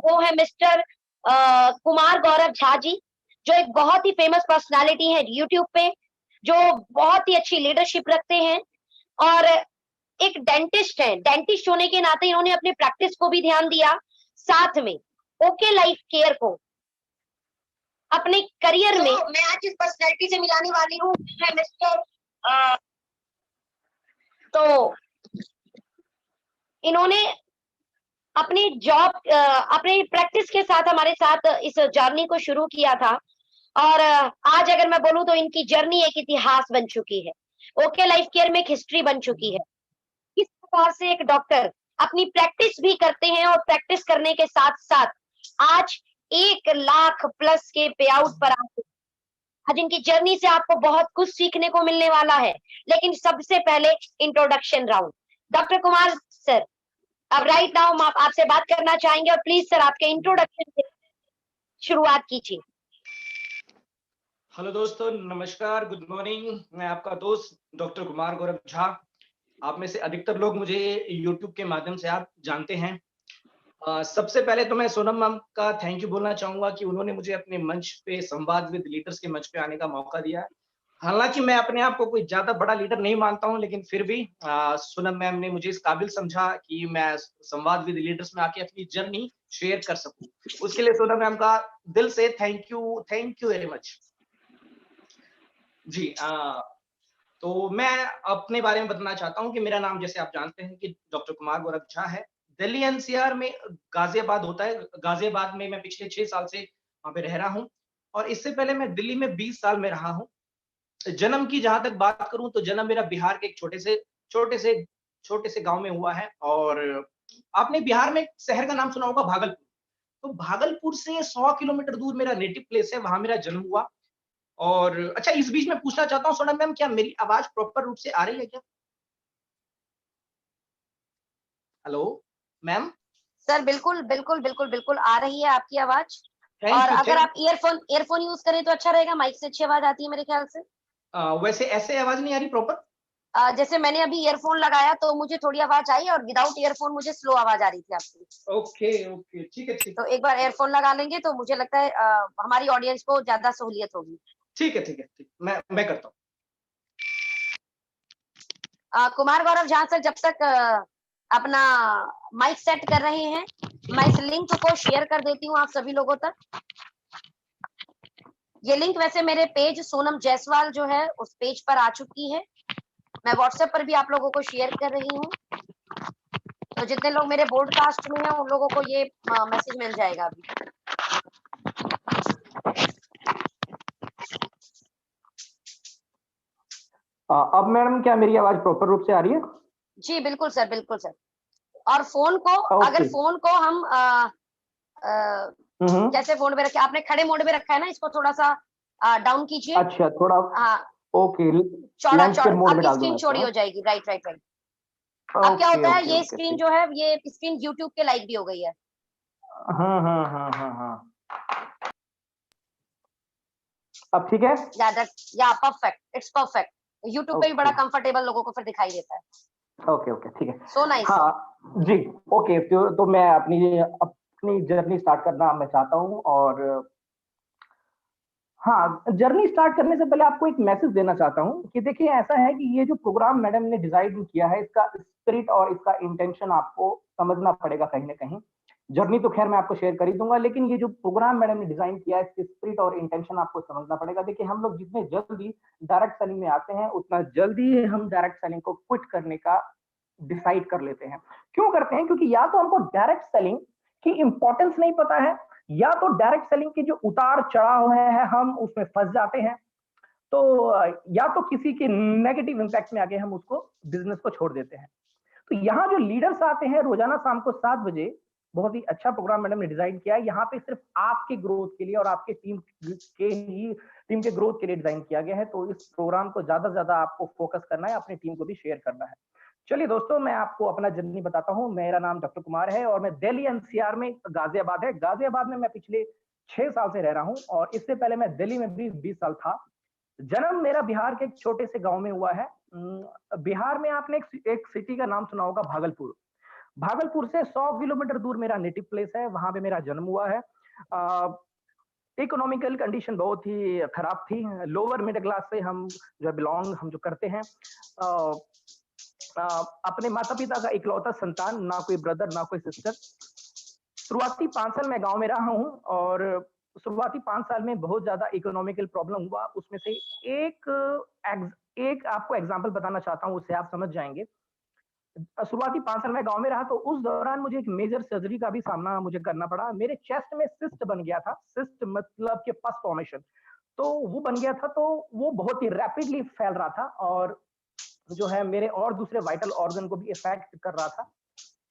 वो है मिस्टर कुमार गौरव झा जी, जो एक बहुत ही फेमस पर्सनैलिटी है यूट्यूब पे, जो बहुत ही अच्छी लीडरशिप रखते हैं और एक डेंटिस्ट हैं। डेंटिस्ट होने के नाते इन्होंने अपनी प्रैक्टिस को भी ध्यान दिया, साथ में ओके लाइफ केयर को अपने करियर में मैं आज इस पर्सनैलिटी से मिलाने वाली हूँ, है मिस्टर तो इन्होंने अपनी जॉब अपनी प्रैक्टिस के साथ हमारे साथ इस जर्नी को शुरू किया था और आज अगर मैं बोलूँ तो इनकी जर्नी एक इतिहास बन चुकी है। ओके लाइफ केयर में एक हिस्ट्री बन चुकी है। किस प्रकार से एक डॉक्टर अपनी प्रैक्टिस भी करते हैं और प्रैक्टिस करने के साथ-साथ आज 1 लाख प्लस के पे आउट पर आते हैं। आज इनकी जर्नी से आपको बहुत कुछ सीखने को मिलने वाला है। लेकिन सबसे पहले introduction round. Doctor Kumar sir, अब राइट नाउ हम आपसे बात करना चाहेंगे और प्लीज सर आपके इंट्रोडक्शन से शुरुआत कीजिए। हेलो दोस्तों, नमस्कार, गुड मॉर्निंग। मैं आपका दोस्त डॉक्टर कुमार गौरव झा। आप में से अधिकतर लोग मुझे यूट्यूब के माध्यम से आप जानते हैं। सबसे पहले तो मैं सोनम मैम का थैंक यू बोलना चाहूंगा कि उन्होंने मुझे अपने मंच पे संवाद विद लीडर्स के मंच पे आने का मौका दिया है। हालांकि मैं अपने आप को कोई ज्यादा बड़ा लीडर नहीं मानता हूं, लेकिन फिर भी सोनम मैम ने मुझे इस काबिल समझा कि मैं संवाद विद लीडर्स में आके अपनी जर्नी शेयर कर सकूं। उसके लिए सोनम मैम का दिल से थैंक यू वेरी मच। जी, तो मैं अपने बारे में बताना चाहता हूँ कि मेरा नाम, जैसे आप जानते हैं, कि डॉक्टर कुमार गौरव झा है। दिल्ली एनसीआर में गाजियाबाद होता है। गाजियाबाद में मैं पिछले 6 साल से वहाँ पे रह रहा हूँ और इससे पहले मैं दिल्ली में 20 साल में रहा हूँ। जन्म की जहाँ तक बात करूँ तो जन्म मेरा बिहार के एक छोटे से गाँव में हुआ है और आपने बिहार में एक शहर का नाम सुना होगा, भागलपुर। तो भागलपुर से 100 किलोमीटर दूर मेरा नेटिव प्लेस है, वहाँ मेरा जन्म हुआ। और अच्छा, इस बीच में पूछना चाहता हूँ सोनम मैम, क्या मेरी आवाज प्रॉपर रूप से आ रही है क्या? Hello ma'am. सर बिल्कुल, बिल्कुल, बिल्कुल, बिल्कुल आ रही है आपकी आवाज़। और थैंक यू अगर थैंक आप ईयरफ़ोन यूज़ करें तो अच्छा रहेगा, माइक से अच्छी आवाज़ आती है मेरे ख्याल से। वैसे ऐसे आवाज नहीं आ रही प्रॉपर? जैसे मैंने अभी ईयरफ़ोन लगाया तो मुझे थोड़ी आवाज़ आई और विदाउट ईयरफ़ोन मुझे स्लो आवाज़ आ रही थी आपकी। ओके ओके, ठीक है ठीक तो एक बार ईयरफ़ोन लगा लेंगे तो मुझे लगता है हमारी ऑडियंस को ज़्यादा सहूलियत होगी। ठीक है ठीक है ठीक, मैं करता हूँ। कुमार गौरव झा सर, जब तक अपना माइक सेट कर रहे हैं, मैं इस लिंक को शेयर कर देती हूँ आप सभी लोगों तक। ये लिंक वैसे मेरे पेज सोनम जायसवाल जो है उस पेज पर आ चुकी है। मैं व्हाट्सएप पर भी आप लोगों को शेयर कर रही हूँ। तो जितने लोग मेरे ब्रॉडकास्ट में हैं उन लोगों को ये मैसेज मिल जाएगा अभी। अब मैडम क्या मेरी आवाज प्रॉपर रूप से आ रही है? जी बिल्कुल सर, बिल्कुल सर। और फोन को अगर फोन को हम कैसे फोन पे रखे, आपने खड़े मोड में रखा है ना, इसको थोड़ा सा डाउन कीजिए। अच्छा, थोड़ा हाँ, ओके, चौड़ा लैंडस्केप मोड में आपकी डाल स्क्रीन दूंगा चौड़ी इसको। हो जाएगी। Right right right. अब क्या ओके होता है, ओके ये ओके, स्क्रीन ठीक। जो है ये स्क्रीन यूट्यूब के लाइक भी हो गई है। हाँ। अब ठीक है? या परफेक्ट, इट्स परफेक्ट। यूट्यूब पे भी बड़ा ओके कंफर्टेबल लोगों को फिर दिखाई देता है। ओके ओके, ठीक है। So nice. हाँ जी, ओके। तो मैं अपनी जर्नी स्टार्ट करना मैं चाहता हूँ और हाँ, जर्नी स्टार्ट करने से पहले आपको एक मैसेज देना चाहता हूँ कि देखिए, ऐसा है कि ये जो प्रोग्राम मैडम ने डिजाइन किया है, इसका स्पिरिट और इसका इंटेंशन आपको समझना पड़ेगा कहीं ना कहीं। जर्नी तो खैर मैं आपको शेयर कर ही दूंगा, लेकिन ये जो प्रोग्राम मैडम ने डिजाइन किया है, इसके स्पिरिट और इंटेंशन आपको समझना पड़ेगा। देखिए, हम लोग जितने जल्दी डायरेक्ट सेलिंग में आते हैं, उतना जल्दी हम डायरेक्ट सेलिंग को क्विट करने का डिसाइड कर लेते हैं। क्यों करते हैं? क्योंकि या तो हमको डायरेक्ट सेलिंग की इंपॉर्टेंस नहीं पता है, या तो डायरेक्ट सेलिंग के जो उतार चढ़ाव हैं हम उसमें फंस जाते हैं। तो या तो किसी के नेगेटिव इंपैक्ट में आके हम उसको बिजनेस को छोड़ देते हैं। तो यहाँ जो लीडर्स आते हैं रोजाना शाम को 7 बजे, बहुत ही अच्छा प्रोग्राम मैडम ने डिजाइन किया है। यहाँ पे सिर्फ आपके ग्रोथ के लिए और आपके टीम के ग्रोथ के लिए डिजाइन किया गया है। तो इस प्रोग्राम को ज्यादा से ज्यादा आपको फोकस करना है, अपनी टीम को भी शेयर करना है। चलिए दोस्तों, मैं आपको अपना जर्नी बताता हूँ। मेरा नाम डॉक्टर कुमार है और मैं दिल्ली एनसीआर में, गाजियाबाद है, गाजियाबाद में मैं पिछले 6 साल से रह रहा हूँ और इससे पहले मैं दिल्ली में भी 20 साल था। जन्म मेरा बिहार के एक छोटे से गांव में हुआ है। बिहार में आपने एक सिटी का नाम सुना होगा, भागलपुर। भागलपुर से 100 किलोमीटर दूर मेरा नेटिव प्लेस है, वहाँ पे मेरा जन्म हुआ है। इकोनॉमिकल कंडीशन बहुत ही खराब थी, लोअर मिडिल क्लास से हम जो बिलोंग हम जो करते हैं। अ, अपने माता-पिता का इकलौता संतान, ना कोई ब्रदर, ना कोई सिस्टर। शुरुआती 5 साल मैं गाँव में रहा हूँ और शुरुआती 5 साल में बहुत ज़्यादा इकोनॉमिकल प्रॉब्लम हुआ। उसमें से एक एक आपको एग्ज़ाम्पल बताना चाहता हूँ, उससे आप समझ जाएँगे। शुरुआती 5 साल मैं गाँव में रहा तो उस दौरान मुझे एक मेजर सर्जरी का भी सामना मुझे करना पड़ा। मेरे चेस्ट में सिस्ट बन गया था, सिस्ट मतलब कि पस फॉर्मेशन। तो वो बन गया था, तो वो बहुत ही रैपिडली फैल रहा था और जो है मेरे और दूसरे वाइटल ऑर्गन को भी इफ़ेक्ट कर रहा था।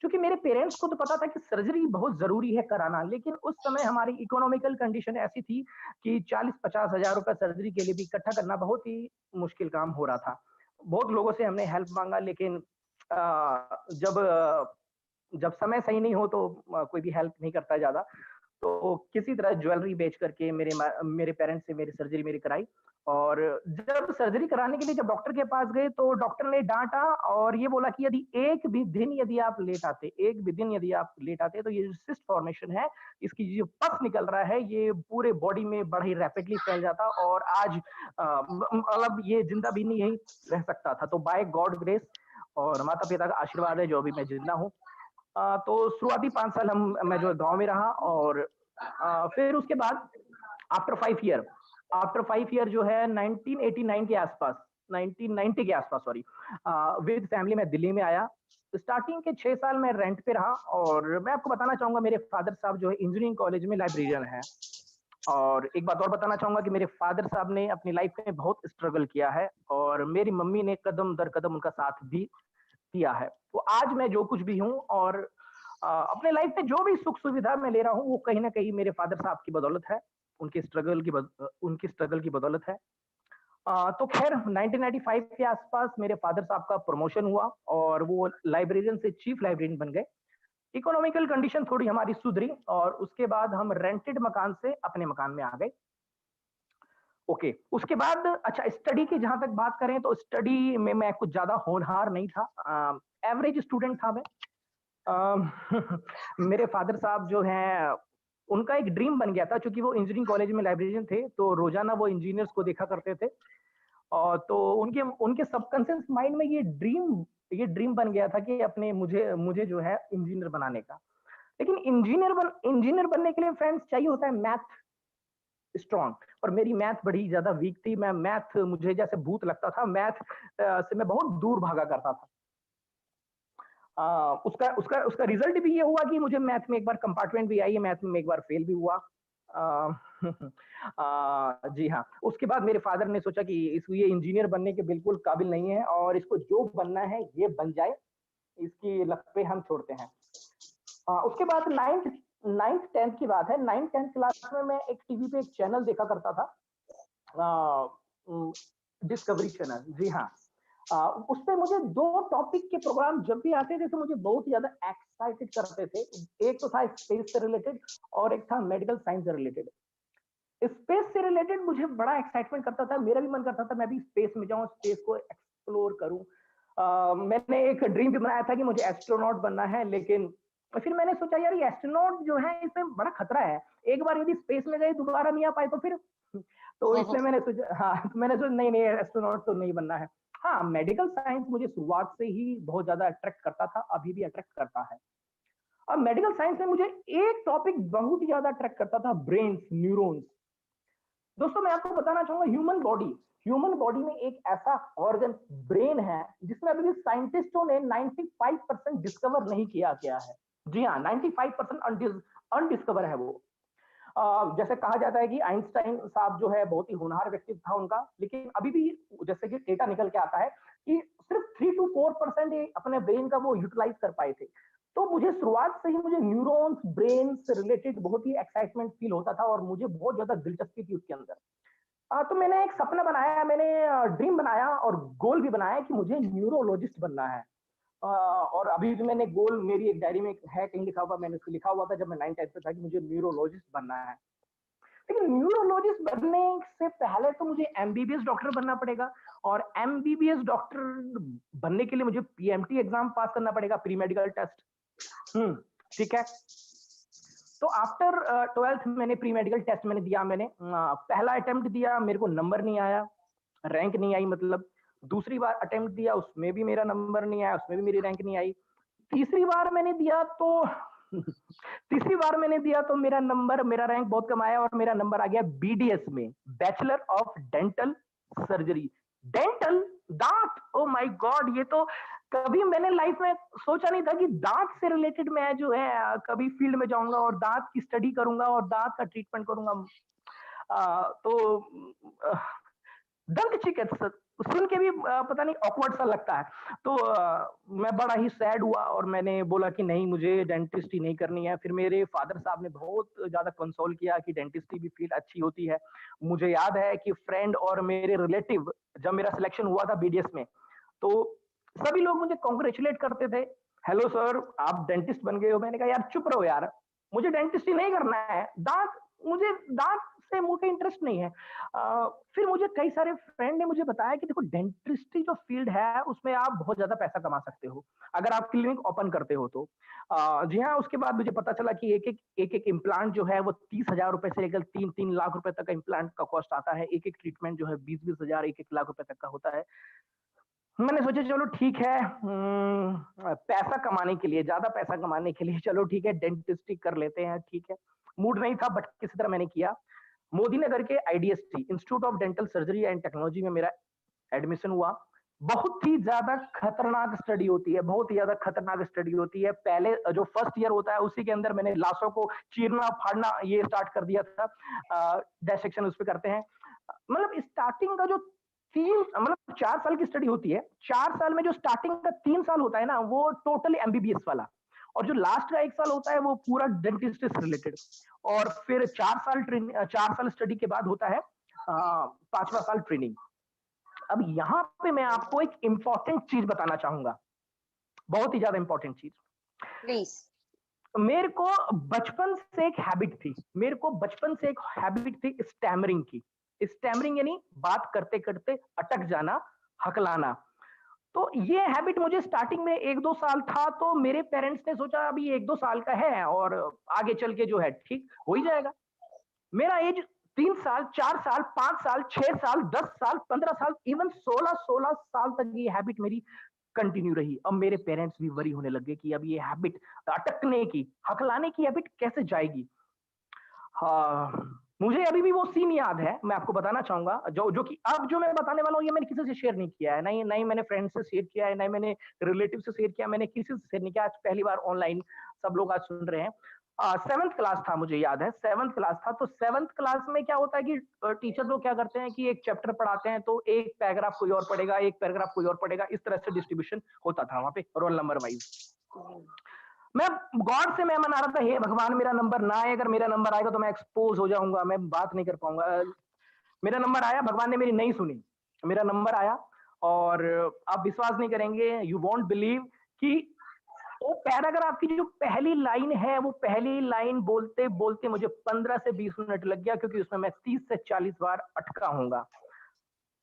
क्योंकि मेरे पेरेंट्स को तो पता था कि सर्जरी बहुत ज़रूरी है कराना, लेकिन उस समय हमारी इकोनॉमिकल कंडीशन ऐसी थी कि 40-50 हज़ार रुपए सर्जरी के लिए भी इकट्ठा करना बहुत ही मुश्किल काम हो रहा था। बहुत लोगों से हमने हेल्प माँगा, लेकिन जब जब समय सही नहीं हो तो कोई भी हेल्प नहीं करता है ज़्यादा। तो किसी तरह ज्वेलरी बेच करके मेरे पेरेंट्स से मेरी सर्जरी मेरी कराई। और जब सर्जरी कराने के लिए जब डॉक्टर के पास गए तो डॉक्टर ने डाँटा और ये बोला कि यदि एक भी दिन यदि आप लेट आते तो ये जो सिस्ट फॉर्मेशन है, इसकी जो पस निकल रहा है, ये पूरे बॉडी में बड़ा ही रैपिडली फैल जाता और आज मतलब ये ज़िंदा भी नहीं रह सकता था। तो बाय गॉड ग्रेस और माता-पिता का आशीर्वाद है जो अभी मैं ज़िंदा हूँ। तो शुरुआती 5 साल मैं जो है गाँव में रहा और फिर उसके बाद आफ्टर 5 ईयर आफ्टर 5 ईयर जो है 1989 के आसपास 1990 के आसपास सॉरी विद फैमिली मैं दिल्ली में आया। स्टार्टिंग के 6 साल मैं रेंट पे रहा और मैं आपको बताना चाहूँगा मेरे फादर साहब जो है इंजीनियरिंग कॉलेज में लाइब्रेरियन हैं। और एक बात और बताना चाहूँगा कि मेरे फादर साहब ने अपनी लाइफ में बहुत स्ट्रगल किया है और मेरी मम्मी ने कदम दर कदम उनका साथ भी दिया है। तो आज मैं जो कुछ भी हूँ और अपने लाइफ में जो भी सुख-सुविधा मैं ले रहा हूँ, वो कहीं न कहीं मेरे फादर साहब की बदौलत है। उनकी स्ट्रगल की बदौलत है। तो ख़ैर 1995 के आसपास मेरे फादर साहब का प्रमोशन हुआ और वो लाइब्रेरियन से चीफ लाइब्रेरियन बन गए। इकोनॉमिकल कंडीशन थोड़ी हमारी सुधरी और उसके बाद हम रेंटेड मकान से अपने मकान में आ गए। ओके, उसके बाद अच्छा स्टडी की जहाँ तक बात करें तो स्टडी में मैं कुछ ज़्यादा होनहार नहीं था। एवरेज स्टूडेंट था मैं। अ, मेरे फादर साहब जो हैं, उनका एक ड्रीम बन गया था चूँकि वो इंजीनियरिंग कॉलेज में लाइब्रेरियन थे, तो रोज़ाना वो इंजीनियर्स को देखा करते थे। और तो उनके उनके सबकॉन्शियस माइंड में ये ड्रीम बन गया था कि अपने मुझे मुझे जो है इंजीनियर बनाने का। लेकिन इंजीनियर बनने के लिए फ्रेंड्स चाहिए होता है मैथ स्ट्रॉन्ग और मेरी मैथ बड़ी ज़्यादा वीक थी। मैं मैथ मुझे जैसे भूत लगता था, मैथ से मैं बहुत दूर भागा करता था। उसका उसका उसका रिजल्ट भी ये हुआ कि मुझे मैथ में एक बार कंपार्टमेंट भी आई है, मैथ में एक बार फेल भी हुआ। अ, जी हाँ, उसके बाद मेरे फादर ने सोचा कि ये इंजीनियर बनने के बिल्कुल काबिल नहीं है और इसको जो बनना है ये बन जाए, इसकी लत पे हम छोड़ते हैं। उसके बाद 9th 10th की बात है, 9th 10th क्लास में मैं एक टीवी पे एक चैनल देखा करता था। डिस्कवरी चैनल, जी हाँ। उसपे मुझे 2 टॉपिक के प्रोग्राम जब भी आते थे तो मुझे बहुत ही ज़्यादा एक्साइटेड करते थे। एक तो था स्पेस से रिलेटेड और एक था मेडिकल साइंस से रिलेटेड। स्पेस से रिलेटेड मुझे बड़ा एक्साइटमेंट करता था, मेरा भी मन करता था मैं भी स्पेस में जाऊँ, स्पेस को एक्सप्लोर करूँ। मैंने एक ड्रीम भी बनाया था कि मुझे एस्ट्रोनॉट बनना है, लेकिन फिर मैंने सोचा यार ये एस्ट्रोनॉट जो है इसमें बड़ा खतरा है। एक बार यदि स्पेस में गए दोबारा नहीं आ पाए तो फिर तो इसलिए मैंने सोचा हाँ, तो मैंने सोचा नहीं एस्ट्रोनॉट तो नहीं बनना है। हाँ, मेडिकल साइंस मुझे शुरुआत से ही बहुत ज़्यादा अट्रैक्ट करता था, अभी भी अट्रैक्ट करता है। अब मेडिकल साइंस में मुझे एक टॉपिक बहुत ही ज़्यादा अट्रैक्ट करता था, ब्रेन्स, न्यूरॉन्स। दोस्तों मैं आपको बताना चाहूंगा ह्यूमन बॉडी में एक ऐसा ऑर्गन ब्रेन है जिसमें अभी भी साइंटिस्टों ने 95% डिस्कवर नहीं किया गया है। जी हाँ, 95% अनडिस्कवर है वो। जैसे कहा जाता है कि आइंस्टाइन साहब जो है बहुत ही होनहार व्यक्ति था उनका, लेकिन अभी भी जैसे कि डेटा निकल के आता है कि सिर्फ 3 to 4% अपने ब्रेन का वो यूटिलाइज कर पाए थे। तो मुझे शुरुआत से ही मुझे न्यूरॉन्स ब्रेन से रिलेटेड बहुत ही एक्साइटमेंट फील होता था और मुझे बहुत ज्यादा दिलचस्पी थी उसके अंदर। तो मैंने एक सपना बनाया, मैंने ड्रीम बनाया और गोल भी बनाया कि मुझे न्यूरोलॉजिस्ट बनना है। और अभी भी मैंने गोल मेरी एक डायरी में है कहीं लिखा हुआ, मैंने उसको लिखा हुआ था जब मैं 9th 10th में था कि मुझे न्यूरोलॉजिस्ट बनना है। लेकिन न्यूरोलॉजिस्ट बनने से पहले तो मुझे एमबीबीएस डॉक्टर बनना पड़ेगा और एमबीबीएस डॉक्टर बनने के लिए मुझे पीएमटी एग्जाम पास करना पड़ेगा, प्री मेडिकल टेस्ट। ठीक है। तो आफ्टर 12th मैंने प्री मेडिकल टेस्ट मैंने दिया, मैंने पहला अटेम्प्ट दिया, मेरे को नंबर नहीं आया, रैंक नहीं आई मतलब। दूसरी बार अटेम्प्ट दिया, उसमें भी मेरा नंबर नहीं आया, उसमें भी मेरी रैंक नहीं आई। तीसरी बार मैंने दिया तो तीसरी बार मैंने दिया तो मेरा रैंक बहुत कम आया और मेरा नंबर आ गया बीडीएस में, bachelor of dental surgery. Dental, दांत, ओ माय गॉड, ये तो कभी मैंने लाइफ में सोचा नहीं था कि दांत से रिलेटेड मैं जो है कभी फील्ड में जाऊंगा और दांत की स्टडी करूंगा और दांत का ट्रीटमेंट करूंगा। तो दंत चिकित्सक सुन के भी पता नहीं ऑकवर्ड सा लगता है। तो मैं बड़ा ही सैड हुआ और मैंने बोला कि नहीं, मुझे डेंटिस्ट्री नहीं करनी है। फिर मेरे फादर साहब ने बहुत ज्यादा कंसोल किया कि डेंटिस्ट्री भी फील्ड अच्छी होती है। मुझे याद है कि फ्रेंड और मेरे रिलेटिव, जब मेरा सिलेक्शन हुआ था बीडीएस में, तो सभी लोग मुझे कॉन्ग्रेचुलेट करते थे, हेलो सर आप डेंटिस्ट बन गए हो। मैंने कहा यार चुप रहो यार, मुझे डेंटिस्ट्री नहीं करना है, मुझे दांत से मुझे इंटरेस्ट नहीं है। फिर मुझे कई सारे फ्रेंड ने मुझे बताया कि देखो डेंटिस्ट्री जो फील्ड है उसमें आप बहुत ज्यादा पैसा कमा सकते हो अगर आप क्लिनिक ओपन करते हो तो। जी हाँ, उसके बाद मुझे पता चला कि एक इम्प्लांट जो है वो 30,000 रुपए से लेकर 3-3 लाख रुपए तक का इम्प्लांट का कॉस्ट आता है। एक एक ट्रीटमेंट जो है 20-20 हजार 1-1 लाख रुपए तक का होता है। मैंने सोचा चलो ठीक है, पैसा कमाने के लिए, ज्यादा पैसा कमाने के लिए चलो ठीक है डेंटिस्ट्री कर लेते हैं, ठीक है। मूड नहीं था बट किसी तरह मैंने किया। मोदी नगर के IDST, institute of dental surgery and technology में मेरा एडमिशन हुआ। बहुत ही ज्यादा खतरनाक स्टडी होती है, बहुत ही ज्यादा खतरनाक स्टडी होती है। पहले जो फर्स्ट ईयर होता है उसी के अंदर मैंने लाशों को चीरना फाड़ना ये स्टार्ट कर दिया था। डायसेक्शन उस पर करते हैं। मतलब स्टार्टिंग का जो 4 साल की स्टडी होती है, 4 साल में जो स्टार्टिंग का 3 साल होता है ना, वो टोटली एमबीबीएस वाला, और जो लास्ट का 1 साल होता है वो पूरा डेंटिस्ट से रिलेटेड। और फिर 4 साल स्टडी के बाद होता है 5वां साल ट्रेनिंग। अब यहाँ पे मैं आपको एक इंपॉर्टेंट चीज बताना चाहूंगा, बहुत ही ज्यादा इंपॉर्टेंट चीज। प्लीज। मेरे को बचपन से एक हैबिट थी, स्टैमरिंग की। स्टैमरिंग यानी बात करते करते अटक जाना, हकलाना। तो ये हैबिट मुझे स्टार्टिंग में 1-2 साल था, तो मेरे पेरेंट्स ने सोचा अभी 1-2 साल का है और आगे चल के जो है ठीक हो ही जाएगा। मेरा एज 3 साल, 4 साल, 5 साल, 6 साल, 10 साल, 15 साल, इवन 16 साल तक ये हैबिट मेरी कंटिन्यू रही। अब मेरे पेरेंट्स भी वरी होने लगे कि अब ये हैबिट, अटकने की, हकलाने की हैबिट कैसे जाएगी। हाँ, मुझे अभी भी वो सीन याद है, मैं आपको बताना चाहूंगा, जो कि अब जो मैं बताने वाला हूँ ये मैंने किसी से शेयर नहीं किया है, नहीं मैंने फ्रेंड से शेयर किया है, नहीं मैंने रिलेटिव से शेयर किया, मैंने किसी से शेयर नहीं किया। आज पहली बार ऑनलाइन सब लोग आज सुन रहे हैं। 7th क्लास था, मुझे याद है 7th क्लास था। तो 7th क्लास में क्या होता है कि टीचर लोग क्या करते हैं कि एक चैप्टर पढ़ाते हैं तो एक पैराग्राफ कोई और पढ़ेगा, एक पैराग्राफ कोई और पढ़ेगा, इस तरह से डिस्ट्रीब्यूशन होता था वहां पे रोल नंबर वाइज। मैं गॉड से मैं मना रहा था, हे भगवान मेरा नंबर ना आए, अगर मेरा नंबर आएगा तो मैं एक्सपोज हो जाऊंगा, मैं बात नहीं कर पाऊंगा। मेरा नंबर आया, भगवान ने मेरी नहीं सुनी, मेरा नंबर आया और आप विश्वास नहीं करेंगे, यू वोंट बिलीव कि वो पैराग्राफ की जो पहली लाइन है, वो पहली लाइन बोलते बोलते मुझे 15 से 20 मिनट लग गया, क्योंकि उसमें मैं 30 से 40 बार अटका हूंगा।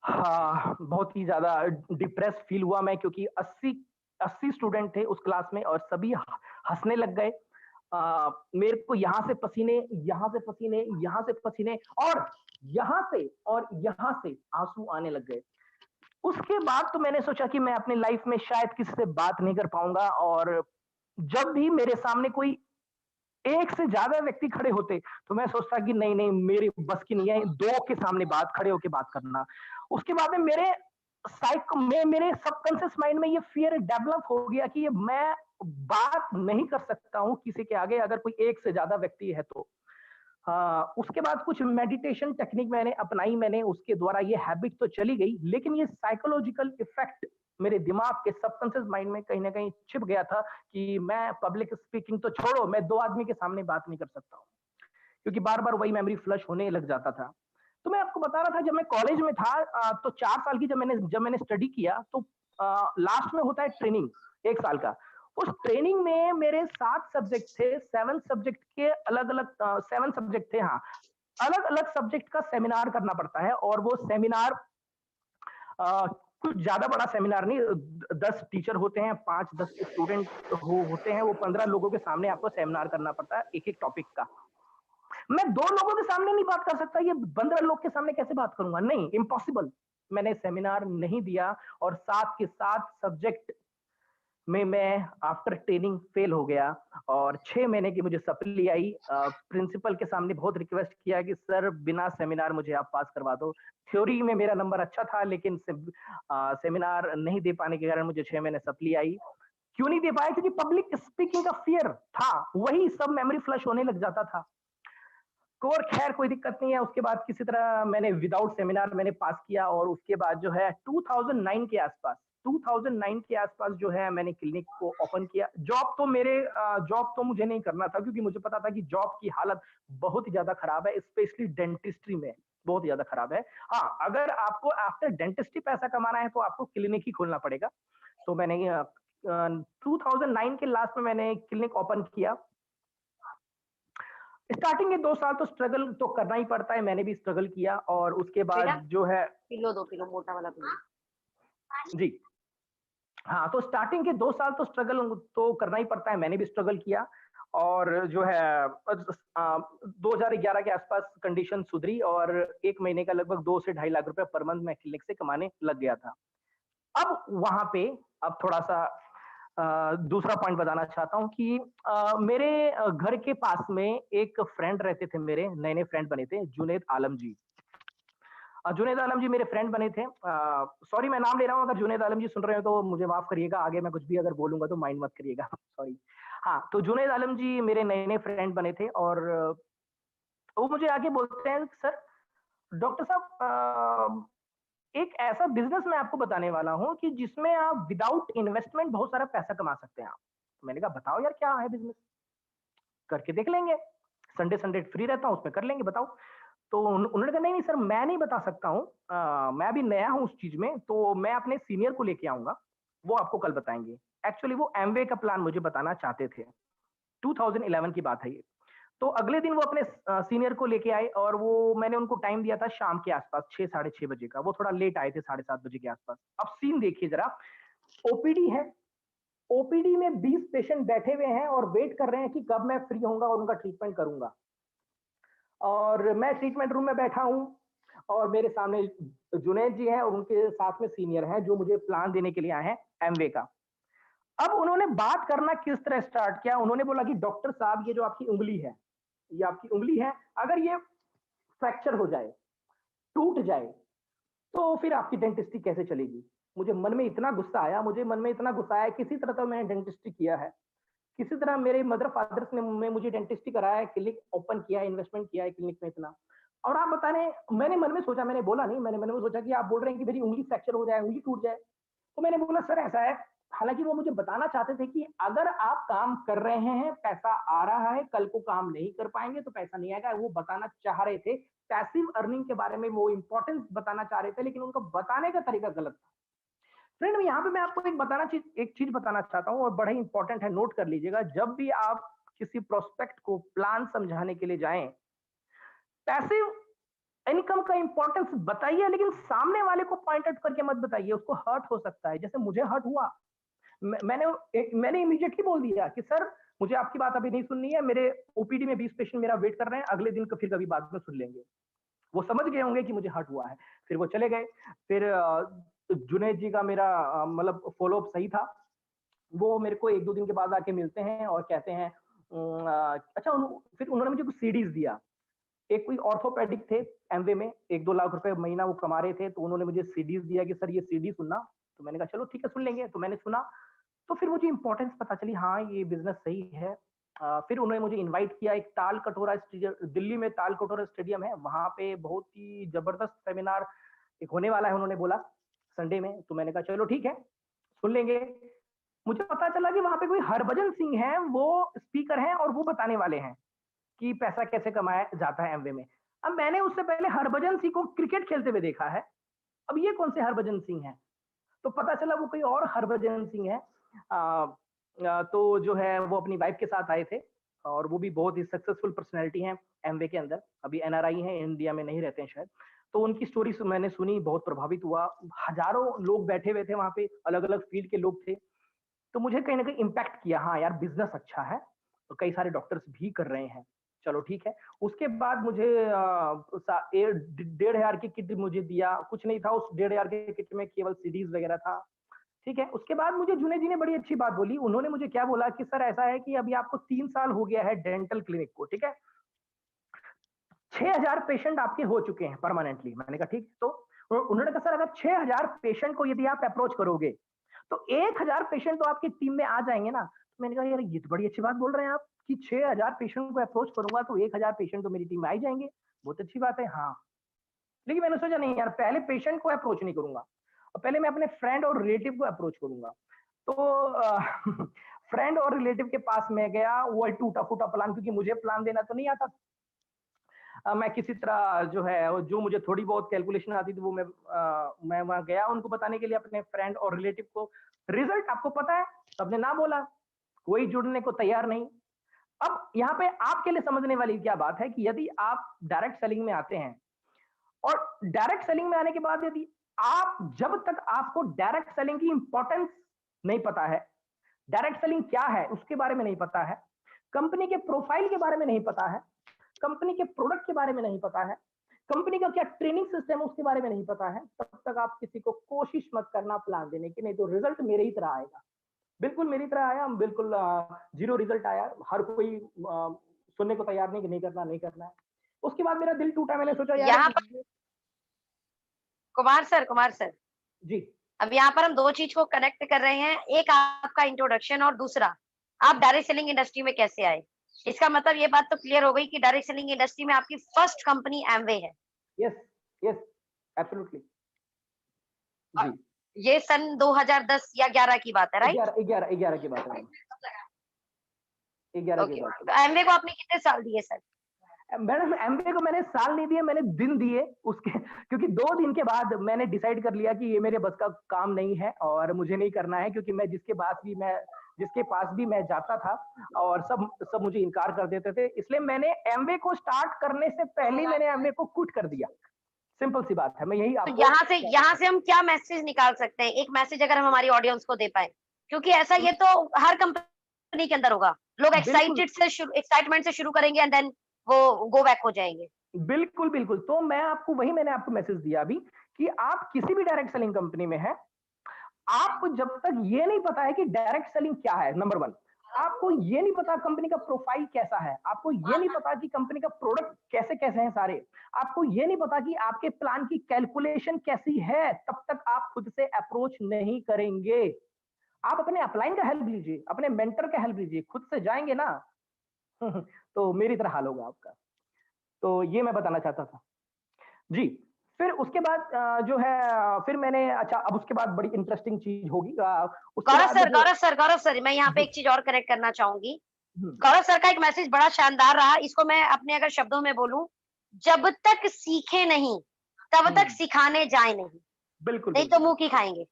हाँ, बहुत ही ज्यादा डिप्रेस फील हुआ मैं, क्योंकि 80 स्टूडेंट थे उस क्लास में और सभी हंसने लग गए। मेरे को यहाँ से पसीने, यहाँ से पसीने, यहाँ से पसीने, और यहाँ से आंसू आने लग गए। उसके बाद तो मैंने सोचा कि मैं अपनी लाइफ में शायद किसी से बात नहीं कर पाऊंगा, और जब भी मेरे सामने कोई एक से ज्यादा व्यक्ति खड़े होते तो मैं सोचता कि नहीं नहीं मेरी बस की नहीं है 2 के सामने खड़े होके बात करना। उसके बाद में मेरे सबकॉन्शियस माइंड में ये फियर डेवलप हो गया कि ये मैं बात नहीं कर सकता हूं किसी के आगे अगर कोई एक से ज्यादा व्यक्ति है तो। उसके बाद कुछ मेडिटेशन टेक्निक मैंने अपनाई, मैंने उसके द्वारा ये हैबिट तो चली गई, लेकिन ये साइकोलॉजिकल इफेक्ट मेरे दिमाग के सबकॉन्शियस माइंड में कहीं ना कहीं छिप गया था कि मैं पब्लिक स्पीकिंग तो छोड़ो, मैं 2 आदमी के सामने बात नहीं कर सकता हूँ, क्योंकि बार बार वही मेमोरी फ्लश होने लग जाता था। तो मैं आपको बता रहा था, जब मैं कॉलेज में था तो 4 साल की जब मैंने स्टडी किया तो लास्ट में होता है ट्रेनिंग 1 साल का। उस ट्रेनिंग में मेरे 7 सब्जेक्ट थे, 7 सब्जेक्ट के अलग अलग 7 सब्जेक्ट थे, हाँ, अलग अलग सब्जेक्ट का सेमिनार करना पड़ता है, और वो सेमिनार कुछ ज़्यादा बड़ा सेमिनार नहीं, 10 टीचर होते हैं, 5-10 स्टूडेंट होते हैं, वो 15 लोगों के सामने आपको सेमिनार करना पड़ता है एक-एक टॉपिक का। मैं 2 लोगों के सामने नहीं बात कर सकता, ये 15 लोग के सामने कैसे बात करूँगा? नहीं, इम्पॉसिबल। मैंने सेमिनार नहीं दिया और साथ के साथ सब्जेक्ट में मैं आफ्टर ट्रेनिंग फेल हो गया और 6 महीने की मुझे सप्ली आई। प्रिंसिपल के सामने बहुत रिक्वेस्ट किया कि सर बिना सेमिनार मुझे आप पास करवा दो। थ्योरी में मेरा नंबर अच्छा था लेकिन सेमिनार नहीं दे पाने के कारण मुझे 6 महीने सप्ली आई। क्यों नहीं दे पाया? क्योंकि पब्लिक स्पीकिंग का फ़ियर था, वही सब मेमोरी फ्लश होने लग जाता था। और खैर कोई दिक्कत नहीं है, उसके बाद किसी तरह मैंने विदाउट सेमिनार मैंने पास किया और उसके बाद जो है 2009 के आसपास 2009 के आसपास जो है मैंने क्लिनिक को ओपन किया। जॉब तो मुझे नहीं करना था क्योंकि मुझे पता था कि जॉब की हालत बहुत ही ज़्यादा खराब है, स्पेशली डेंटिस्ट्री में बहुत ही ज़्यादा खराब है। हाँ, अगर आपको आफ्टर डेंटिस्ट्री पैसा कमाना है तो आपको क्लिनिक ही खोलना पड़ेगा। तो मैंने 2009 के लास्ट में मैंने क्लिनिक ओपन किया। स्टार्टिंग के 2 साल तो स्ट्रगल तो करना ही पड़ता है, मैंने भी स्ट्रगल किया और उसके बेटा बाद जो है पिलो दो, पिलो मोटा वाला पिलो। जी, हाँ, तो स्टार्टिंग के 2 साल तो स्ट्रगल तो करना ही पड़ता है, मैंने भी स्ट्रगल किया और जो है 2011 के आसपास कंडीशन सुधरी और 1 महीने का लगभग 2 से ढाई लाख रुपए पर मंथ मैं क्लिनिक से कमाने लग गया था। अब वहाँ पे अब थोड़ा-सा दूसरा पॉइंट बताना चाहता हूँ कि मेरे घर के पास में एक फ्रेंड रहते थे मेरे, नए-नए फ्रेंड बने थे, जुनैद आलम जी। जुनैद आलम जी मेरे फ्रेंड बने थे। सॉरी मैं नाम ले रहा हूँ, अगर जुनैद आलम जी सुन रहे हो तो मुझे माफ़ करिएगा, आगे मैं कुछ भी अगर बोलूँगा तो माइंड मत करिएगा, सॉरी। हाँ, तो जुनैद आलम जी मेरे नए-नए फ्रेंड बने थे और वो मुझे आके बोलते हैं, "सर, डॉक्टर साहब एक ऐसा बिज़नेस मैं आपको बताने वाला हूँ कि जिसमें आप विदाउट इन्वेस्टमेंट बहुत सारा पैसा कमा सकते हैं आप।" मैंने कहा, "बताओ यार क्या है बिज़नेस? करके देख लेंगे। संडे संडे फ्री रहता हूँ, उसमें कर लेंगे, बताओ।" तो उन्होंने कहा, नहीं नहीं सर मैं नहीं बता सकता हूँ, मैं अभी नया हूँ उस चीज में, तो मैं अपने सीनियर को लेके आऊंगा, वो आपको कल बताएंगे। एक्चुअली वो एमवे का प्लान मुझे बताना चाहते थे। 2011 की बात है ये। तो अगले दिन वो अपने सीनियर को लेके आए और वो मैंने उनको टाइम दिया था शाम के आसपास 6 साढ़े 6 बजे का, वो थोड़ा लेट आए थे 7:30 बजे के आसपास। अब सीन देखिए जरा, ओपीडी है, ओपीडी में 20 पेशेंट बैठे हुए हैं और वेट कर रहे हैं कि कब मैं फ्री होऊंगा और उनका ट्रीटमेंट करूंगा। और मैं ट्रीटमेंट रूम में बैठा हूँ और मेरे सामने जुनैद जी हैं और उनके साथ में सीनियर हैं जो मुझे प्लान देने के लिए आए हैं एमवे का। अब उन्होंने बात करना किस तरह स्टार्ट किया, उन्होंने बोला कि डॉक्टर साहब ये जो आपकी उंगली है, ये आपकी उंगली है, अगर ये फ्रैक्चर हो जाए, टूट जाए, तो फिर आपकी डेंटिस्ट्री कैसे चलेगी? मुझे मन में इतना गुस्सा आया, मुझे मन में इतना गुस्सा आया, किसी तरह तो मैंने डेंटिस्ट्री किया है। किसी तरह मेरे मदर फादर्स ने मुझे डेंटिस्ट्री कराया है, क्लिनिक ओपन किया है, इन्वेस्टमेंट किया है क्लिनिक में इतना। और आप बता रहे हैं, मैंने मन में सोचा, मैंने बोला नहीं, मैंने मन में सोचा कि आप बोल रहे हैं कि मेरी उंगली फ्रैक्चर हो जाए, उंगली टूट जाए। तो मैंने बोला सर ऐसा है, हालाँकि वो मुझे बताना चाहते थे कि अगर आप काम कर रहे हैं, पैसा आ रहा है, कल को काम नहीं कर पाएँगे तो पैसा नहीं आएगा, वो बताना चाह रहे थे। पैसिव अर्निंग के बारे में वो इम्पोर्टेंस बताना चाह रहे थे, लेकिन उनका बताने का तरीका गलत था। फ्रेंड यहाँ पे मैं आपको एक चीज बताना चाहता हूँ और बड़ा ही इंपॉर्टेंट है, नोट कर लीजिएगा। जब भी आप किसी प्रोस्पेक्ट को प्लान समझाने के लिए जाएं, पैसिव इनकम का इंपॉर्टेंस बताइए, लेकिन सामने वाले को पॉइंट आउट करके मत बताइए, उसको हर्ट हो सकता है। जैसे मुझे हर्ट हुआ, मैंने इमीडिएटली बोल दिया कि सर मुझे आपकी बात अभी नहीं सुननी है, मेरे ओपीडी में 20 पेशेंट मेरा वेट कर रहे हैं, अगले दिन फिर कभी बाद में सुन लेंगे। वो समझ गए होंगे कि मुझे हर्ट हुआ है। फिर वो चले गए। फिर जुनैद जी का मेरा मतलब फ़ॉलो अप सही था। वो मेरे को 1-2 दिन के बाद आके मिलते हैं और कहते हैं अच्छा फिर उन्होंने मुझे कुछ सीडीज़ दिया। एक कोई ऑर्थोपेडिक थे एमवे में, 1-2 लाख रुपए महीना वो कमा रहे थे, तो उन्होंने मुझे सीडीज़ दिया कि सर ये सीडी सुनना। तो मैंने कहा चलो ठीक है सुन लेंगे। तो मैंने सुना, तो फिर मुझे इम्पोर्टेंस पता चली, हाँ, ये बिज़नेस सही है। फिर उन्होंने मुझे इनवाइट किया एक ताल कटोरा स्टेडियम, दिल्ली में ताल कटोरा स्टेडियम है, वहाँ पे बहुत ही ज़बरदस्त सेमिनार एक होने वाला है उन्होंने बोला, संडे में। तो मैंने कहा चलो ठीक है, सुन लेंगे। मुझे पता चला कि वहाँ पे कोई हरभजन सिंह हैं, वो स्पीकर हैं और वो बताने वाले हैं कि पैसा कैसे कमाया जाता है एमवे में। अब मैंने उससे पहले हरभजन सिंह को क्रिकेट खेलते हुए देखा है, अब ये कौन से हरभजन सिंह हैं? तो पता चला वो कोई और हरभजन सिंह है। तो जो है वो अपनी वाइफ के साथ आए थे और वो भी बहुत ही सक्सेसफुल पर्सनैलिटी हैं एमवे के अंदर। अभी एनआरआई हैं, इंडिया में नहीं रहते हैं शायद। तो उनकी स्टोरी मैंने सुनी, बहुत प्रभावित हुआ। हजारों लोग बैठे हुए थे वहाँ पे, अलग-अलग फील्ड के लोग थे। तो मुझे कहीं न कहीं इम्पैक्ट किया, हाँ यार बिज़नेस अच्छा है, तो कई सारे डॉक्टर्स भी कर रहे हैं, चलो ठीक है। उसके बाद मुझे सा ए ड 1500 की किट मुझे दिया, कुछ नहीं था उस 1500 के किट में, केवल सीडीज़ वगैरह था, ठीक है। उसके बाद मुझे जुनेद जी ने बड़ी अच्छी बात बोली, उन्होंने मुझे क्या बोला कि सर ऐसा है कि अभी आपको 3 साल हो गया है डेंटल क्लिनिक को, ठीक है। 6000 पेशेंट आपके हो चुके हैं परमानेंटली। मैंने कहा ठीक, तो उन्होंने कहा सर अगर 6000 पेशेंट को यदि आप अप्रोच करोगे, तो 1000 पेशेंट तो आपकी टीम में आ जाएँगे ना। तो मैंने कहा यार ये तो बड़ी अच्छी बात बोल रहे हैं आप कि 6000 पेशेंट को अप्रोच करूँगा तो 1000 पेशेंट तो मेरी टीम में आ ही जाएँगे। बहुत अच्छी बात है, हाँ। लेकिन मैंने सोचा नहीं यार, पहले पेशेंट को अप्रोच नहीं करूँगा, पहले मैं अपने फ्रेंड और रिलेटिव को अप्रोच करूँगा। तो फ्रेंड और रिलेटिव के पास मैं गया, वो टूटा-फूटा प्लान, क्योंकि मुझे प्लान देना तो नहीं आता। मैं किसी तरह जो है, वो जो मुझे थोड़ी बहुत कैलकुलेशन आती थी वो मैं वहाँ गया उनको बताने के लिए, अपने फ्रेंड और रिलेटिव को। रिजल्ट आपको पता है, सबने ना बोला, कोई जुड़ने को तैयार नहीं। अब यहाँ पे आपके लिए समझने वाली क्या बात है कि यदि आप डायरेक्ट सेलिंग में आते हैं, और डायरेक्ट सेलिंग में आने के बाद यदि आप, जब तक आपको डायरेक्ट सेलिंग की इंपॉर्टेंस नहीं पता है, डायरेक्ट सेलिंग क्या है उसके बारे में नहीं पता है, कंपनी के प्रोफाइल के बारे में नहीं पता है, कंपनी के प्रोडक्ट के बारे में नहीं पता है, कंपनी का क्या ट्रेनिंग सिस्टम है उसके बारे में नहीं पता है, तब तक आप किसी को कोशिश मत करना प्लान देने की, नहीं तो रिजल्ट मेरे ही तरह आएगा। बिल्कुल मेरी तरह आया, बिल्कुल जीरो रिजल्ट आया। हर कोई सुनने को तैयार नहीं कि नहीं करना, नहीं करना है। उसके बाद मेरा दिल टूटा, मैंने सोचा यार यहाँ पर कुमार सर, जी। अब यहाँ पर हम 2 चीज़ को कनेक्ट कर रहे हैं। एक आपका इंट्रोडक्शन और दूसरा आप डायरेक्ट सेलिंग इंडस्ट्री में कैसे आए? इसका मतलब ये बात तो क्लियर हो गई कि डायरेक्ट सेलिंग इंडस्ट्री में आपकी फर्स्ट कंपनी एमवे है। Yes, yes, absolutely. अ, जी। ये सन 2010 या 11 की बात है, राइट? 11 की बात है, 11 की ओके, बात है। तो एमवे को आपने कितने साल दिए सर? मैडम एमबीए को मैंने साल नहीं दिए, मैंने दिन दिए उसके, क्योंकि 2 दिन के बाद मैंने डिसाइड कर लिया कि ये मेरे बस का काम नहीं है और मुझे नहीं करना है, क्योंकि मैं जिसके पास भी मैं जाता था और सब सब मुझे इनकार कर देते थे। इसलिए मैंने एमबीए को स्टार्ट करने से पहले ही मैंने एमबीए को क्विट कर दिया। सिंपल सी बात है, मैं यही तो आपको यहाँ से हम क्या मैसेज निकाल सकते हैं? एक मैसेज अगर हम हमारी ऑडियंस को दे पाएँ, क्योंकि ऐसा ये तो हर कंपनी के अंदर होगा। लोग बिल्कुल, एक्साइटमेंट से शुरू करेंगे एंड देन वो गो बैक हो जाएँगे। बिल्कुल, बिल्कुल। तो मैंने आपको मैसेज दिया अभी कि आप किसी भी डायरेक्ट सेलिंग कंपनी में हैं, आपको जब तक ये नहीं पता है कि डायरेक्ट सेलिंग क्या है, नंबर 1, आपको ये नहीं पता कंपनी का प्रोफाइल कैसा है, आपको ये नहीं पता कि कंपनी का प्रोडक्ट कैसे-कैसे हैं सारे, आपको ये नहीं पता कि आपके प्लान की कैलकुलेशन कैसी है, तब तक आप खुद से अप्रोच नहीं करेंगे। आप अपने अपलाइन का हेल्प लीजिए, अपने मेंटर का हेल्प लीजिए, खुद से जाएँगे ना तो मेरी तरह हाल होगा आपका। तो ये मैं बताना चाहता था। जी, फिर उसके बाद जो है फिर मैंने, अच्छा अब उसके बाद बड़ी इंटरेस्टिंग चीज़ होगी, उसके बाद जो गौरव सर, मैं यहाँ पे जी, एक चीज़ और कनेक्ट करना चाहूँगी। हुँ, गौरव सर का एक मैसेज बड़ा शानदार रहा, इसको मैं अपने अगर शब्दों में बोलूँ, जब तक सीखे नहीं, तब हुँ, तक सिखाने जाएँ नहीं, बिल्कुल, नहीं तो बिल्कुल, मुँह की खाएँगे।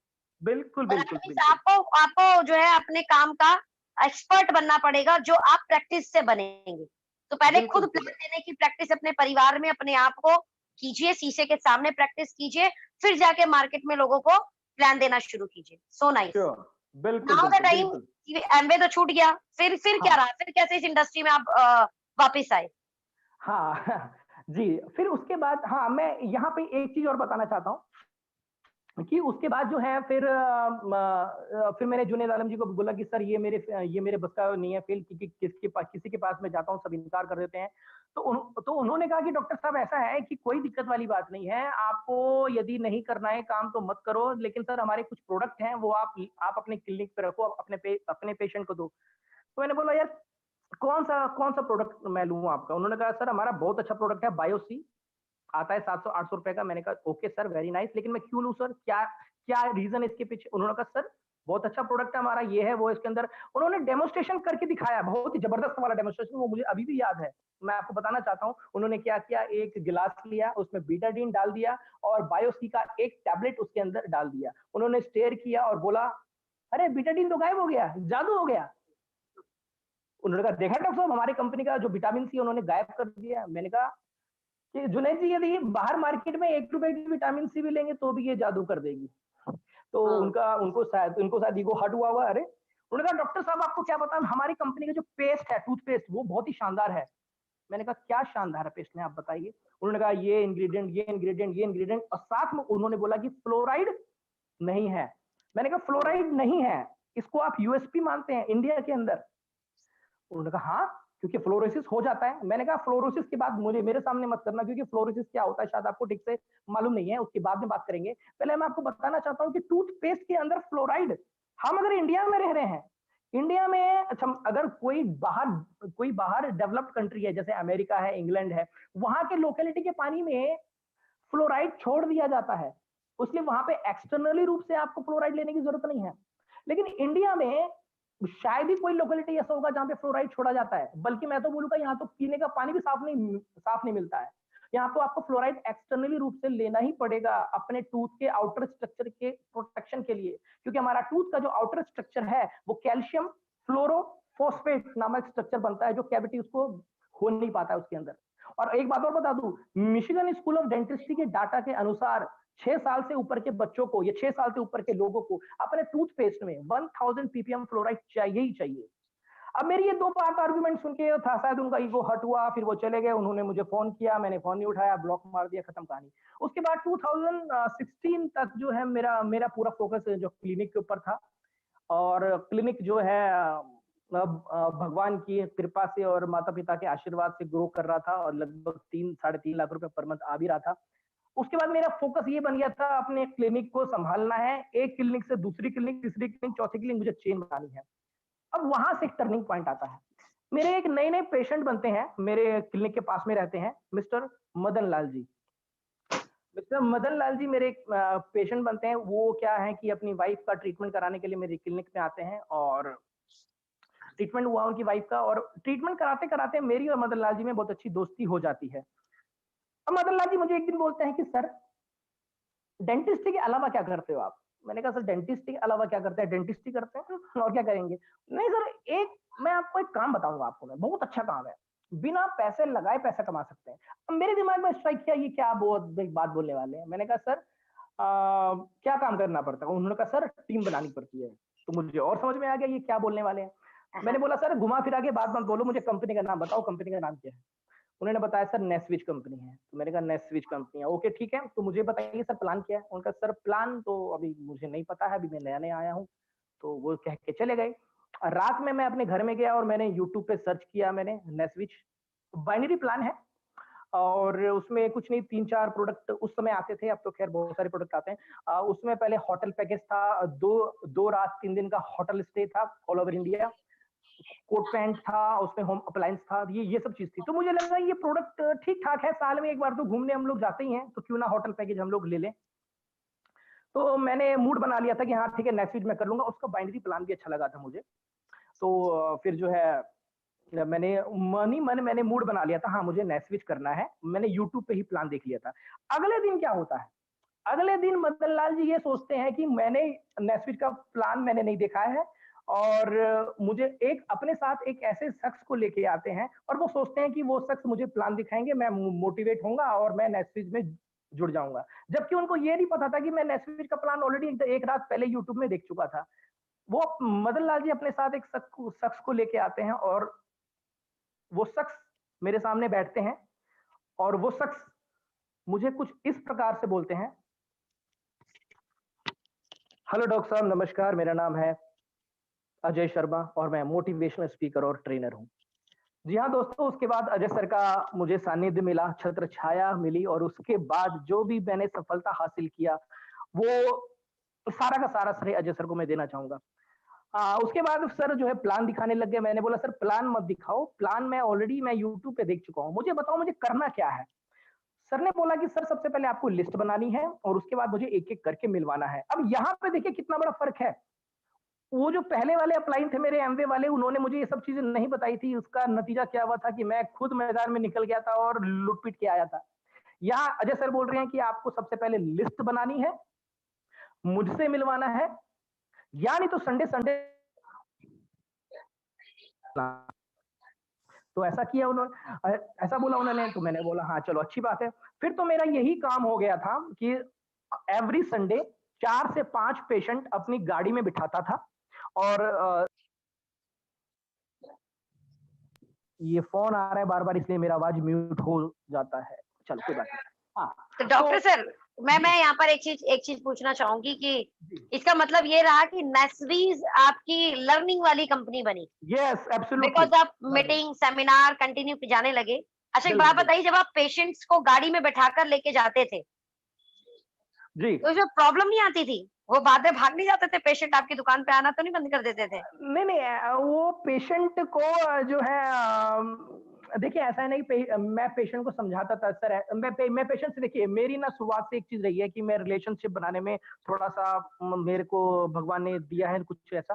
बिल्कुल, दैट बिल्कुल, मीन्स बिल्कुल, आपको आपको जो है अपने काम का एक्सपर्ट बनना पड़ेगा, जो आप प्रैक्टिस से बनेंगे। तो पहले बिल्कुल खुद सही प्लान बात। देने की प्रैक्टिस अपने परिवार में अपने आप को कीजिए, शीशे के सामने प्रैक्टिस कीजिए, फिर जाके मार्केट में लोगों को प्लान देना शुरू कीजिए। So nice. श्योर, बिल्कुल, नाउ द बिल्कुल, टाइम बिल्कुल, कि एमबीए तो छूट गया, फिर क्या हाँ, रहा? फिर कैसे इस इंडस्ट्री में आप वापिस आए? हाँ, जी, फिर उसके बाद हाँ, मैं यहाँ पे एक चीज़ और बताना चाहता हूँ कि उसके बाद जो है फिर मैंने जुनैद आलम जी को बोला कि सर ये मेरे बस का नहीं है फील्ड, क्योंकि किसी के पास मैं जाता हूँ सब इनकार कर देते हैं। तो उन्होंने कहा कि डॉक्टर साहब ऐसा है कि कोई दिक्कत वाली बात नहीं है, आपको यदि नहीं करना है काम तो मत करो, लेकिन सर हमारे कुछ प्रोडक्ट हैं वो आप अपने क्लिनिक पे रखो, अपने पेशेंट को दो। तो मैंने बोला यार कौन सा प्रोडक्ट मैं लूँ आपका? उन्होंने कहा सर हमारा बहुत अच्छा प्रोडक्ट है बायोसी, आता है 700-800 रुपए का। मैंने कहा ओके सर वेरी नाइस, लेकिन मैं क्यों लूं सर, क्या क्या रीजन इसके पीछे? उन्होंने कहा सर बहुत अच्छा प्रोडक्ट है हमारा, ये है वो है, इसके अंदर उन्होंने डेमोस्ट्रेशन करके दिखाया, बहुत ही जबरदस्त वाला डेमोस्ट्रेशन, वो मुझे अभी भी याद है। मैं आपको बताना चाहता हूँ उन्होंने क्या किया, एक गिलास लिया, उसमें बीटाडीन डाल दिया और बायोसी का एक टैबलेट उसके अंदर डाल दिया। उन्होंने स्टेयर किया और बोला अरे बीटाडीन तो गायब हो गया, जादू हो गया। उन्होंने कहा देखा डॉक्टर साहब हमारी कंपनी का जो विटामिन सी उन्होंने गायब कर दिया। मैंने कहा कि जुनैद जी यदि बाहर मार्केट में 1 रुपए की विटामिन सी भी लेंगे तो भी ये जादू कर देगी। तो हाँ। उनको शायद ईगो हर्ट हुआ होगा। अरे! उन्होंने कहा डॉक्टर साहब आपको क्या पता हमारी कंपनी का जो पेस्ट है, टूथपेस्ट वो बहुत ही शानदार है। मैंने कहा क्या शानदार है पेस्ट में आप बताइए? उन्होंने कहा ये इंग्रीडिएंट, ये इंग्रीडिएंट, ये इंग्रीडिएंट और साथ में उन्होंने बोला कि फ्लोराइड नहीं है। मैंने कहा हाँ। फ्लोराइड नहीं है, इसको आप यूएसपी मानते हैं इंडिया के अंदर? उन्होंने कहा हाँ, क्योंकि फ्लोरोसिस हो जाता है। मैंने कहा फ्लोरोसिस की बात मुझे मेरे सामने मत करना क्योंकि फ्लोरोसिस क्या होता है शायद आपको ठीक से मालूम नहीं है, उसके बाद में बात करेंगे। पहले मैं आपको बताना चाहता हूँ कि टूथपेस्ट के अंदर फ्लोराइड हम अगर इंडिया में रह रहे हैं, इंडिया में अच्छा अगर कोई बाहर डेवलप्ड कंट्री है जैसे अमेरिका है, इंग्लैंड है, वहां के लोकेलिटी के पानी में फ्लोराइड छोड़ दिया जाता है। इसलिए वहां पे एक्सटर्नली रूप से आपको फ्लोराइड लेने की जरूरत नहीं है। लेकिन इंडिया में शायद ही कोई लोकेलिटी ऐसा होगा जहां पे फ्लोराइड छोड़ा जाता है। बल्कि मैं तो बोलूंगा यहाँ तो पीने का पानी भी साफ नहीं मिलता है। यहाँ तो आपको फ्लोराइड एक्सटर्नली रूप से लेना ही पड़ेगा अपने टूथ के आउटर स्ट्रक्चर के प्रोटेक्शन के लिए, क्योंकि हमारा टूथ का जो आउटर स्ट्रक्चर है वो कैल्शियम फ्लोरोफॉस्फेट नामक स्ट्रक्चर बनता है, जो कैविटी उसको हो नहीं पाता है उसके अंदर। और एक बात और बता दूं, मिशिगन स्कूल ऑफ डेंटिस्ट्री के डाटा के अनुसार 6 साल से ऊपर के बच्चों को या 6 साल से ऊपर के लोगों को अपने टूथपेस्ट में 1000 पीपीएम फ्लोराइड चाहिए ही चाहिए। अब मेरी ये दो बात आर्गुमेंट सुन के था शायद उनका ईगो हर्ट हुआ, फिर वो चले गए। उन्होंने मुझे फोन किया, मैंने फोन नहीं उठाया, ब्लॉक मार दिया, खत्म कहानी। उसके बाद 2016 तक जो है मेरा मेरा पूरा फोकस जो क्लिनिक के ऊपर था। और क्लिनिक जो है भगवान की कृपा से और माता पिता के आशीर्वाद से ग्रो कर रहा था और लगभग 3 साढ़े 3 लाख रुपए पर मंथ आ भी रहा था। उसके बाद मेरा फोकस ये बन गया था अपने क्लिनिक को संभालना है, एक क्लिनिक से दूसरी क्लिनिक, तीसरी क्लिनिक, चौथी क्लिनिक, मुझे चेन बनानी है। अब वहां से एक टर्निंग पॉइंट आता है। मेरे एक नए नए पेशेंट बनते हैं, मेरे क्लिनिक के पास में रहते हैं मिस्टर मदन लाल जी। मिस्टर मदन लाल जी मेरे एक पेशेंट बनते हैं। वो क्या है कि अपनी वाइफ का ट्रीटमेंट कराने के लिए मेरी क्लिनिक में आते हैं और ट्रीटमेंट हुआ उनकी वाइफ का, और ट्रीटमेंट कराते कराते मेरी और मदन लाल जी में बहुत अच्छी दोस्ती हो जाती है। अब मदन लाल जी मुझे एक दिन बोलते हैं कि सर डेंटिस्ट्री के अलावा क्या करते हो आप? मैंने कहा सर डेंटिस्ट्री के अलावा क्या करते हैं? डेंटिस्ट्री करते हैं और क्या करेंगे? नहीं सर, एक मैं आपको एक काम बताऊंगा, आपको मैं बहुत अच्छा काम है, बिना पैसे लगाए पैसा कमा सकते हैं। अब मेरे दिमाग में स्ट्राइक किया ये क्या बहुत बड़ी बात बोलने वाले हैं। मैंने कहा सर क्या काम करना पड़ता है? उन्होंने कहा सर टीम बनानी पड़ती है। तो मुझे और समझ में आ गया ये क्या बोलने वाले हैं। मैंने बोला सर घुमा फिरा के बात मत बोलो, मुझे कंपनी का नाम बताओ, कंपनी का नाम क्या है? उन्होंने बताया सर नेस्विच कंपनी है। तो मैंने कहा नेस्विच कंपनी है, ओके ठीक है, तो मुझे बताइए सर प्लान क्या है? उनका सर प्लान तो अभी मुझे नहीं पता है, अभी मैं नया नया आया हूँ। तो वो कह के चले गए। रात में मैं अपने घर में गया और मैंने यूट्यूब पे सर्च किया, मैंने नेस्विच बाइनरी प्लान है और उसमें कुछ नहीं 3-4 प्रोडक्ट उस समय आते थे, अब तो खैर बहुत सारे प्रोडक्ट आते हैं। उसमें पहले होटल पैकेज था, 2 रात 3 दिन का होटल स्टे था all over India, coat pant था, उसमें होम अप्लायंस था, ये सब चीज थी। तो मुझे लगा ये प्रोडक्ट ठीक ठाक है, साल में एक बार तो घूमने हम लोग जाते ही हैं, तो क्यों ना होटल पैकेज हम लोग ले लें। तो मैंने मूड बना लिया था कि हाँ ठीक है नेक्स्ट वीक मैं कर लूंगा। उसका बाइनरी प्लान भी अच्छा लगा था मुझे। तो फिर जो है मैंने मन ही मन मैंने मूड बना लिया था, हाँ मुझे नेस्विच करना है। मैंने यूट्यूब पे ही प्लान देख लिया था। अगले दिन क्या होता है, अगले दिन मदन लाल जी ये सोचते हैं कि मैंने नेस्विच का प्लान मैंने नहीं देखा है और मुझे एक अपने साथ एक ऐसे शख्स को लेके आते हैं और वो सोचते हैं कि वो शख्स मुझे प्लान दिखाएंगे, मैं मोटिवेट होऊंगा और मैं नेस्विच में जुड़ जाऊंगा। जबकि उनको ये नहीं पता था कि मैं नेस्विच का प्लान ऑलरेडी एक रात पहले यूट्यूब में देख चुका था। वो मदन लाल जी अपने साथ एक शख्स को लेके आते हैं और वो शख्स मेरे सामने बैठते हैं और वो शख्स मुझे कुछ इस प्रकार से बोलते हैं, हेलो डॉक्टर साहब नमस्कार, मेरा नाम है अजय शर्मा और मैं मोटिवेशनल स्पीकर और ट्रेनर हूं। जी हाँ दोस्तों, उसके बाद अजय सर का मुझे सानिध्य मिला, छत्र छाया मिली और उसके बाद जो भी मैंने सफलता हासिल किया वो सारा का सारा श्रेय अजय सर को मैं देना चाहूंगा। उसके बाद सर जो है प्लान दिखाने लग गए। मैंने बोला सर प्लान मत दिखाओ, प्लान मैं यूट्यूब पे देख चुका हूँ, मुझे बताओ मुझे करना क्या है। सर ने बोला कि सर सबसे पहले आपको लिस्ट बनानी है और उसके बाद मुझे एक एक करके मिलवाना है। अब यहाँ पे देखिए कितना बड़ा फर्क है। वो जो पहले वाले अपलाइन थे मेरे एमवे वाले, उन्होंने मुझे ये सब चीजें नहीं बताई थी। उसका नतीजा क्या हुआ था कि मैं खुद मैदान में निकल गया था और लुट पीट के आया था। यहाँ अजय सर बोल रहे हैं कि आपको सबसे पहले लिस्ट बनानी है, मुझसे मिलवाना है, या नहीं तो संडे संडे तो ऐसा किया उन्होंने, ऐसा बोला उन्होंने, तो मैंने बोला हाँ चलो अच्छी बात है। फिर तो मेरा यही काम हो गया था कि एवरी संडे 4 से 5 पेशेंट अपनी गाड़ी में बिठाता था और ये फ़ोन आ रहा है बार-बार इसलिए मेरा आवाज़ म्यूट हो जाता है। चलो कोई बात नहीं। हाँ, तो तो डॉक्टर सर, मैं जी, मैं यहाँ पर एक चीज़ पूछना चाहूँगी कि जी। इसका मतलब ये रहा कि नेस्वीज़ आपकी लर्निंग वाली कंपनी बनी, येस, एब्सोल्युटली। बिकॉज़ आप लर्निंग, मीटिंग, सेमिनार कंटिन्यू जाने लगे। अच्छा, एक बिल्कुल, बात बिल्कुल। बताइए, जब आप पेशेंट्स को गाड़ी में बैठाकर लेके जाते थे, जी। तो इसमें प्रॉब्लम नहीं आती थी? वो बाद में भाग नहीं जाते थे पेशेंट, आपकी दुकान पे आना तो नहीं बंद कर देते थे? नहीं, नहीं वो पेशेंट को जो है देखिए ऐसा है नहीं मैं पेशेंट को समझाता था सर मैं पेशेंट से देखिए मेरी ना शुरुआत से एक चीज़ रही है कि मैं रिलेशनशिप बनाने में थोड़ा-सा मेरे को भगवान ने दिया है कुछ ऐसा।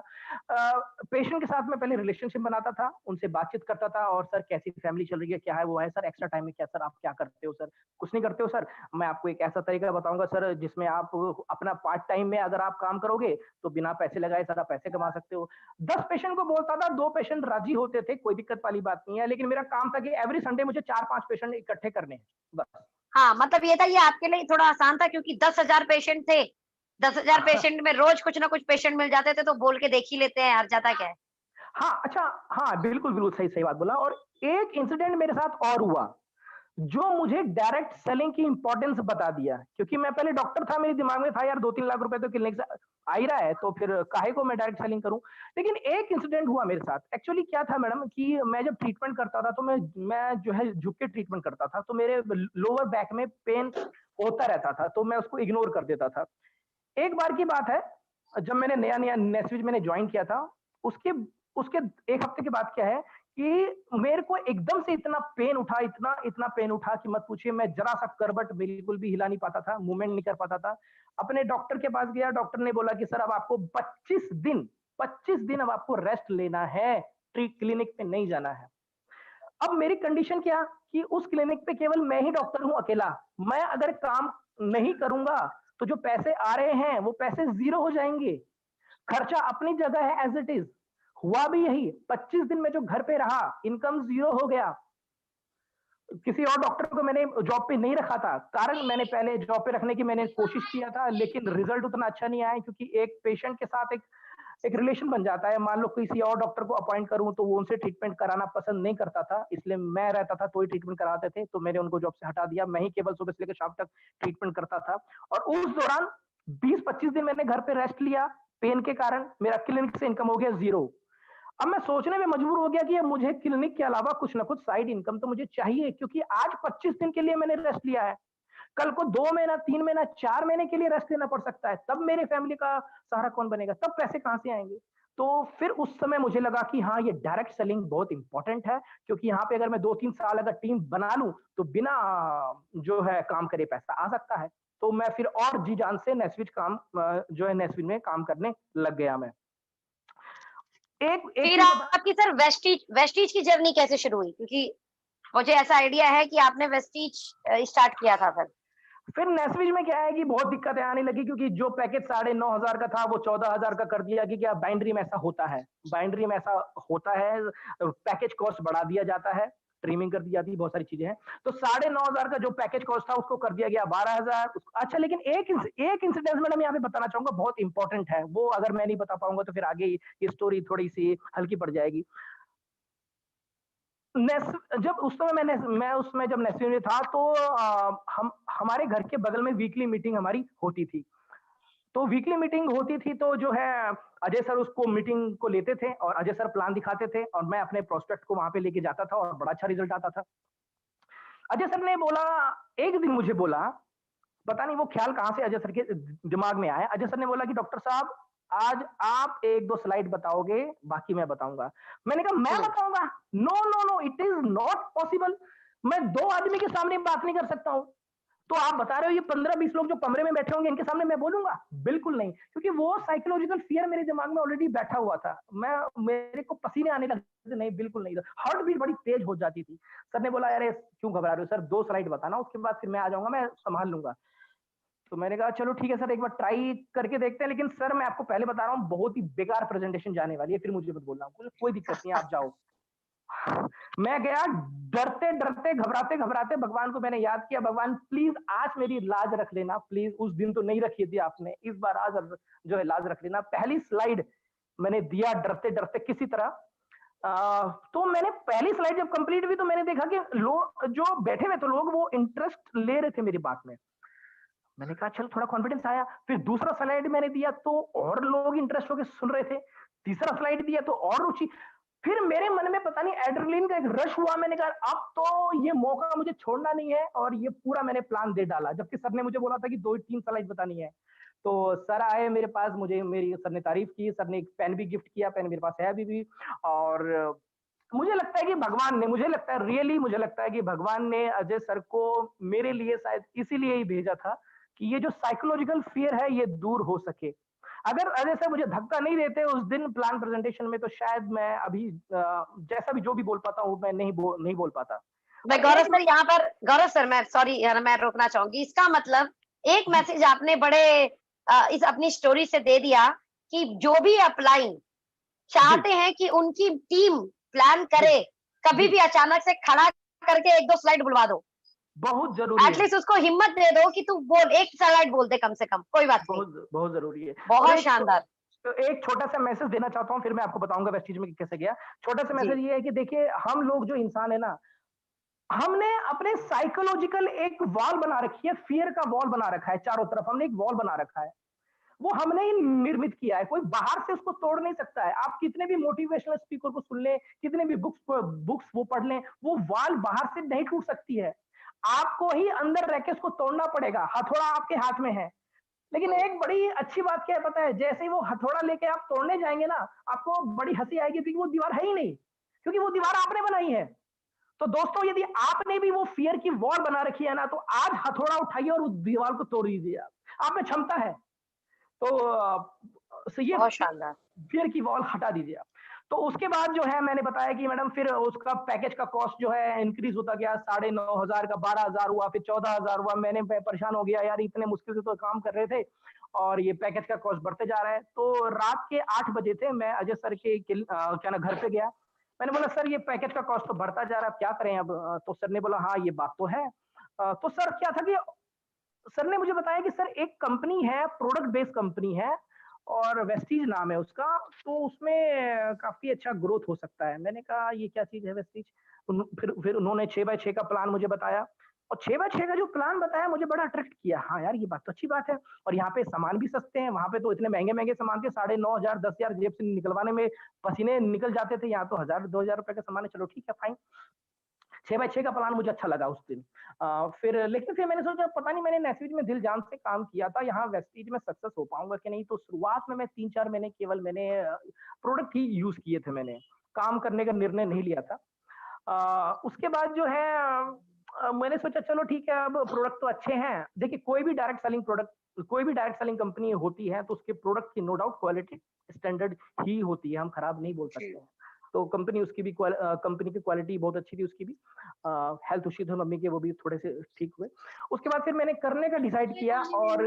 पेशेंट के साथ मैं पहले रिलेशनशिप बनाता था, उनसे बातचीत करता था और सर कैसी फैमिली चल रही है, क्या है, वो है, सर एक्स्ट्रा टाइम में क्या सर आप क्या करते हो सर? कुछ नहीं करते हो सर? मैं आपको एक ऐसा तरीका बताऊँगा सर जिसमें आप अपना पार्ट टाइम में अगर आप काम करोगे, तो बिना पैसे लगाए सर आप पैसे कमा सकते हो। 10 पेशेंट को बोलता था, 2 पेशेंट राज़ी होते थे, कोई दिक्कत वाली बात नहीं है, लेकिन मेरा काम था कि एवरी संडे मुझे 4-5 पेशेंट इकट्ठे करने हैं, बस। हाँ, मतलब ये था, ये आपके लिए थोड़ा आसान था क्योंकि 10,000 पेशेंट थे। 10,000 पेशेंट में रोज़ कुछ ना कुछ पेशेंट मिल जाते थे, तो बोल के देख ही लेते हैं यार, जाता क्या है। हाँ, अच्छा हाँ, बिल्कुल, बिल्कुल सही सही बात बोला और एक इंसिडेंट मेरे साथ और हुआ, जो मुझे डायरेक्ट सेलिंग की इम्पोर्टेंस बता दिया, क्योंकि मैं पहले डॉक्टर था, मेरे दिमाग में था यार 2-3 लाख रुपए तो क्लिनिक से आ ही रहा है, तो फिर काहे को मैं डायरेक्ट सेलिंग करूँ? लेकिन एक इंसिडेंट हुआ मेरे साथ, एक्चुअली क्या था मैडम कि मैं जब ट्रीटमेंट करता था, तो मैं जो है झुक के ट्रीटमेंट करता था, तो मेरे लोअर बैक में पेन होता रहता था, तो मैं उसको इग्नोर कर देता था। एक बार की बात है, जब मैंने नया-नया नेस्विज मैंने जॉइन किया था, उसके उसके 1 हफ्ते के बाद क्या है कि मेरे को एकदम से इतना पेन उठा, इतना इतना पेन उठा कि मत पूछिए, मैं ज़रा-सा करवट बिल्कुल भी हिला नहीं पाता था, मूवमेंट नहीं कर पाता था। अपने डॉक्टर के पास गया, डॉक्टर ने बोला कि सर अब आपको 25 दिन अब आपको रेस्ट लेना है, क्लिनिक पे नहीं जाना है। अब मेरी कंडीशन क्या कि उस क्लिनिक पे केवल मैं ही डॉक्टर हूँ अकेला। मैं अगर काम नहीं करूँगा, तो जो पैसे आ रहे हैं, वो पैसे ज़ीरो हो जाएँगे। खर्चा अपनी जगह है एज़ इट इज़। हुआ भी यही, 25 दिन मैं जो घर पे रहा, इनकम ज़ीरो हो गया। किसी और डॉक्टर को मैंने जॉब पे नहीं रखा था। कारण मैंने पहले जॉब पे रखने की मैंने कोशिश किया था, लेकिन रिज़ल्ट उतना अच्छा नहीं आया क्योंकि एक पेशेंट के साथ एक एक रिलेशन बन जाता है। मान लो किसी और डॉक्टर को अपॉइंट करूँ तो वो उनसे ट्रीटमेंट कराना पसंद नहीं करता था, इसलिए मैं रहता था तो ही ट्रीटमेंट कराते थे, तो मैंने उनको जॉब से हटा दिया। मैं ही केवल सुबह से लेकर शाम तक ट्रीटमेंट करता था और उस दौरान 20-25 दिन मैंने घर पे रेस्ट लिया, पेन के कारण मेरा क्लिनिक से इनकम हो गया ज़ीरो। अब मैं सोचने में मजबूर हो गया कि अब मुझे क्लिनिक के अलावा कुछ ना कुछ साइड इनकम तो मुझे चाहिए क्योंकि आज 25 दिन के लिए मैंने रेस्ट लिया है। कल को 2 महीना, 3 महीना, 4 महीने के लिए रेस्ट लेना पड़ सकता है, तब मेरे फैमिली का सहारा कौन बनेगा? तब पैसे कहाँ से आएँगे? तो फिर उस समय मुझे लगा कि हाँ, ये डायरेक्ट सेलिंग बहुत इम्पोर्टेंट है क्योंकि यहाँ पे अगर मैं 2-3 साल अगर टीम बना लूँ, तो बिना जो है काम करे पैसा आ सकता है। तो मैं फिर और जी-जान से नेस्विच जो है नेस्विच में काम करने लग गया मैं। एक एक फिर चीज़ बता आपकी सर वेस्टीज वेस्टीज की जर्नी कैसे शुरू हुई? क्योंकि मुझे ऐसा आइडिया है कि आपने वेस्टीज स्टार्ट किया था फिर। फिर नेस्विच में क्या है कि बहुत दिक्कतें आने लगी क्योंकि जो पैकेज 9,500 का था वो 14,000 का कर दिया कि क्या बाइंड्री में ऐसा होता है। बाइंड्री में ऐसा होता है पैकेज कॉस्ट बढ़ा दिया जाता है, ट्रिमिंग कर दी जाती है, बहुत सारी चीज़ें हैं। तो 9,500 का जो पैकेज कॉस्ट था उसको कर दिया गया 12,000 अच्छा लेकिन एक इंसिडेंस मैडम यहाँ पे बताना चाहूँगा बहुत इंपॉर्टेंट है। वो अगर मैं नहीं बता पाऊँगा तो फिर आगे ये स्टोरी थोड़ी-सी हल्की पड़ जाएगी। नेस जब उस समय मैं उसमें जब नेस्ले में था तो हम हमारे घर के बगल में वीकली मीटिंग हमारी होती थी। तो वीकली मीटिंग होती थी तो जो है अजय सर उसको मीटिंग को लेते थे और अजय सर प्लान दिखाते थे और मैं अपने प्रोस्पेक्ट को वहाँ पे लेके जाता था और बड़ा अच्छा रिजल्ट आता था। अजय सर ने बोला एक दिन मुझे बोला, पता नहीं वो ख्याल कहाँ से अजय सर के दिमाग में आया। अजय सर ने बोला कि डॉक्टर साहब आज आप 1-2 स्लाइड बताओगे, बाकी मैं बताऊँगा। मैंने कहा मैं हुँ। बताऊँगा? No, no, no it is not possible मैं 2 आदमी के सामने बात नहीं कर सकता हूँ। तो आप बता रहे हो ये 15-20 लोग जो कमरे में बैठे होंगे इनके सामने मैं बोलूँगा? बिल्कुल नहीं, क्योंकि वो साइकोलॉजिकल फ़ियर मेरे दिमाग में ऑलरेडी बैठा हुआ था। मेरे को पसीने आने लगते थे, नहीं बिल्कुल नहीं। हार्ट बीट बड़ी तेज़ हो जाती थी। सर ने बोला, "अरे! क्यों घबरा रहे हो सर 2 स्लाइड बताना उसके बाद फिर मैं आ जाऊँगा, मैं सँभाल लूँगा।" तो मैंने कहा चलो ठीक है सर एक बार ट्राई करके देखते हैं लेकिन सर मैं आपको पहले बता रहा हूँ बहुत ही बेकार प्रेजेंटेशन जाने वाली है फिर मुझे मत बोलना कोई दिक्कत नहीं है आप जाओ मैं गया डरते-डरते, घबराते-घबराते भगवान को मैंने याद किया, भगवान प्लीज़ आज मेरी लाज रख लेना प्लीज़, उस दिन तो नहीं रखी थी आपने, इस बार आज जो है लाज रख लेना। पहली स्लाइड मैंने दिया डरते-डरते किसी तरह। तो मैंने पहली स्लाइड जब कंप्लीट हुई तो मैंने देखा कि लोग जो बैठे हुए थे लोग वो इंटरेस्ट ले रहे थे मेरी बात में। मैंने कहा चलो थोड़ा कॉन्फिडेंस आया, फिर दूसरा स्लाइड मैंने दिया तो और लोग इंटरेस्ट होके सुन रहे थे, तीसरा स्लाइड दिया तो और रुचि, फिर मेरे मन में पता नहीं एड्रेनलिन का एक रश हुआ, मैंने कहा अब तो ये मौका मुझे छोड़ना नहीं है और ये पूरा मैंने प्लान दे डाला, जबकि सर ने मुझे बोला था कि 2-3 स्लाइड बतानी है। तो सर आए मेरे पास, मुझे मेरी सर ने तारीफ की, सर ने एक पेन भी गिफ्ट किया, पेन मेरे पास है अभी भी और मुझे लगता है कि भगवान ने मुझे लगता है रियली मुझे लगता है कि भगवान ने अजय सर को मेरे लिए शायद इसीलिए ही भेजा था कि ये जो साइकोलॉजिकल फियर है ये दूर हो सके। अगर अजय सर मुझे धक्का नहीं देते उस दिन प्लान प्रेजेंटेशन में तो शायद मैं अभी जैसा भी जो भी बोल पाता हूँ मैं नहीं बोल पाता। मैं और गौरव एक सर यहाँ पर गौरव सर मैं सॉरी यार मैं रोकना चाहूँगी। इसका मतलब एक जी, मैसेज आपने बड़े इस अपनी स्टोरी से दे दिया कि जो भी अप्लाई जी, चाहते हैं कि उनकी टीम प्लान जी, करे, कभी जी, भी अचानक से खड़ा करके 1-2 स्लाइड बुलवा दो। बहुत ज़रूरी है, एटलीस्ट उसको हिम्मत दे दो कि तू बोल, 1 स्लाइड बोल दे कम से कम, कोई बात नहीं। बहुत बहुत ज़रूरी है। और बहुत शानदार। एक छोटा-सा मैसेज देना चाहता हूँ, फिर मैं आपको बताऊँगा वेस्टीज में कैसे गया। छोटा-सा जी, मैसेज ये है कि देखिए हम लोग जो इंसान है ना, हमने अपने साइकोलॉजिकल एक वॉल बना रखी है, फ़ियर का वॉल बना रखा है चारों तरफ, हमने एक वॉल बना रखा है। वो हमने ही निर्मित किया है, कोई बाहर से उसको तोड़ नहीं सकता है। आप कितने भी मोटिवेशनल स्पीकर को सुन लें, कितने भी बुक्स वो पढ़ लें, वो वॉल बाहर से नहीं टूट सकती है। आपको ही अंदर रह के उसको तोड़ना पड़ेगा, हथौड़ा आपके हाथ में है। लेकिन हुँ, एक बड़ी अच्छी बात क्या है पता है? जैसे ही वो हथौड़ा लेके आप तोड़ने जाएँगे ना, आपको बड़ी हँसी आएगी क्योंकि वो दीवार है ही नहीं, क्योंकि वो दीवार आपने बनाई है। तो दोस्तों यदि आपने भी वो फ़ियर की वॉल बना रखी है ना, तो आज हथौड़ा उठाइए और उस दीवार को तोड़ दीजिए आप। आप में क्षमता है। तो ये बहुत शानदार। फ़ियर की वॉल हटा दीजिए आप। तो उसके बाद जो है मैंने बताया कि मैडम फिर उसका पैकेज का कॉस्ट जो है इंक्रीज़ होता गया, 9,500 का 12,000 हुआ, फिर 14,000 हुआ। मैं परेशान हो गया यार इतने मुश्किल से तो काम कर रहे थे और ये पैकेज का कॉस्ट बढ़ते जा रहा है। तो रात के 8 बजे थे, मैं अजय सर के क्या ना घर पे गया। मैंने बोला सर ये पैकेज का कॉस्ट तो बढ़ता जा रहा है, अब क्या करें अब? तो सर ने बोला हाँ, ये बात तो है। तो सर क्या था कि सर ने मुझे बताया कि सर एक कंपनी है, प्रोडक्ट बेस्ड कंपनी है और वेस्टीज नाम है उसका, तो उसमें काफ़ी अच्छा ग्रोथ हो सकता है। मैंने कहा ये क्या चीज़ है वेस्टीज? फिर उन्होंने 6 बाय 6 का प्लान मुझे बताया और 6 बाय 6 का जो प्लान बताया मुझे बड़ा अट्रैक्ट किया। हाँ यार, ये बात तो अच्छी बात है और यहाँ पे सामान भी सस्ते हैं, वहाँ पे तो इतने महँगे-महँगे सामान थे, 9,500 10,000 जेब से निकलवाने में पसीने निकल जाते थे, यहाँ तो 1000 2,000 रुपए का सामान है, चलो ठीक है फाइन। 6 बाय 6 का प्लान मुझे अच्छा लगा उस दिन। फिर मैंने सोचा पता नहीं मैंने नेस्विच में दिल जान से काम किया था, यहाँ वेस्टीज में सक्सेस हो पाऊँगा कि नहीं? तो शुरुआत में मैं 3-4 महीने केवल मैंने प्रोडक्ट ही यूज़ किए थे मैंने, काम करने का निर्णय नहीं लिया था। उसके बाद जो है मैंने सोचा चलो ठीक है अब प्रोडक्ट तो अच्छे हैं। देखिए कोई भी डायरेक्ट सेलिंग कंपनी होती है तो उसके प्रोडक्ट की नो डाउट क्वालिटी स्टैंडर्ड ही होती है, हम खराब नहीं बोल जी। सकते हैं। तो कंपनी की क्वालिटी बहुत अच्छी थी उसकी भी। हेल्थ इश्यू थे मम्मी के वो भी थोड़े से ठीक हुए। उसके बाद फिर मैंने करने का डिसाइड किया और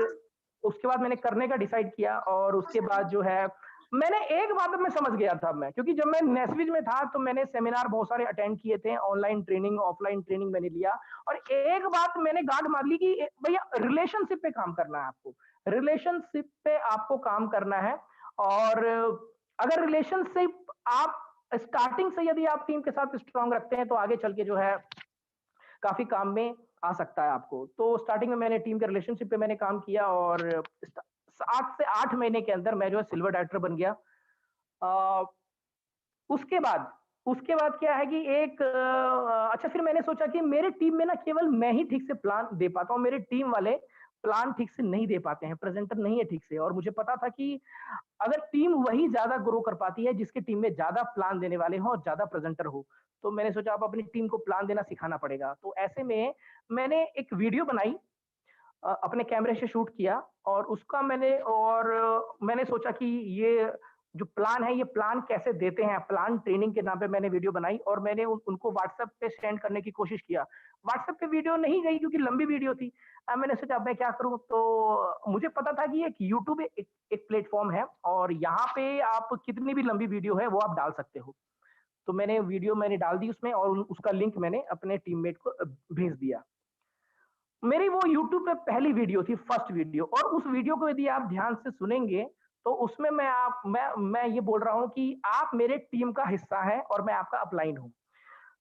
उसके बाद मैंने करने का डिसाइड किया और उसके बाद जो है मैंने एक बात अब मैं समझ गया था मैं क्योंकि जब मैं नेस्विज में था तो मैंने सेमिनार बहुत सारे अटेंड किए थे, ऑनलाइन ट्रेनिंग, ऑफलाइन ट्रेनिंग मैंने लिया और एक बात मैंने गांठ मार ली कि भैया रिलेशनशिप पे काम करना है आपको। रिलेशनशिप पे आपको काम करना है और अगर रिलेशनशिप आप स्टार्टिंग से यदि आप टीम के साथ स्ट्रांग रखते हैं तो आगे चल के जो है काफ़ी काम में आ सकता है आपको। तो स्टार्टिंग में मैंने टीम के रिलेशनशिप पे मैंने काम किया और 7 से 8 महीने के अंदर मैं जो है सिल्वर डायरेक्टर बन गया। अ, उसके बाद उसके बाद क्या है कि अच्छा फिर मैंने सोचा कि मेरे टीम में ना केवल मैं ही ठीक से प्लान दे पाता हूँ, मेरे टीम वाले प्लान ठीक से नहीं दे पाते हैं, प्रेज़ेंटर नहीं है ठीक से और मुझे पता था कि अगर टीम वही ज़्यादा ग्रो कर पाती है जिसकी टीम में ज़्यादा प्लान देने वाले हों और ज़्यादा प्रेज़ेंटर हो। तो मैंने सोचा अब अपनी टीम को प्लान देना सिखाना पड़ेगा। तो ऐसे में मैंने एक वीडियो बनाई अपने कैमरे से शूट किया और मैंने सोचा कि ये जो प्लान है, ये प्लान कैसे देते हैं? प्लान ट्रेनिंग के नाम पे मैंने वीडियो बनाई और मैंने उनको व्हाट्सएप पे सेंड करने की कोशिश किया। व्हाट्सएप पे वीडियो नहीं गई क्योंकि लंबी वीडियो थी। मैंने सोचा अब मैं क्या करूँ? तो मुझे पता था कि एक यूट्यूब एक प्लेटफ़ॉर्म है और यहाँ पे आप कितनी भी लंबी वीडियो है, वो आप डाल सकते हो। तो मैंने डाल दी उसमें और उसका लिंक मैंने अपने टीममेट को भेज दिया। मेरी वो यूट्यूब पे पहली वीडियो थी, फर्स्ट वीडियो, और उस वीडियो को यदि आप ध्यान से सुनेंगे, तो उसमें मैं ये बोल रहा हूँ कि आप मेरे टीम का हिस्सा हैं और मैं आपका अपलाइन हूँ।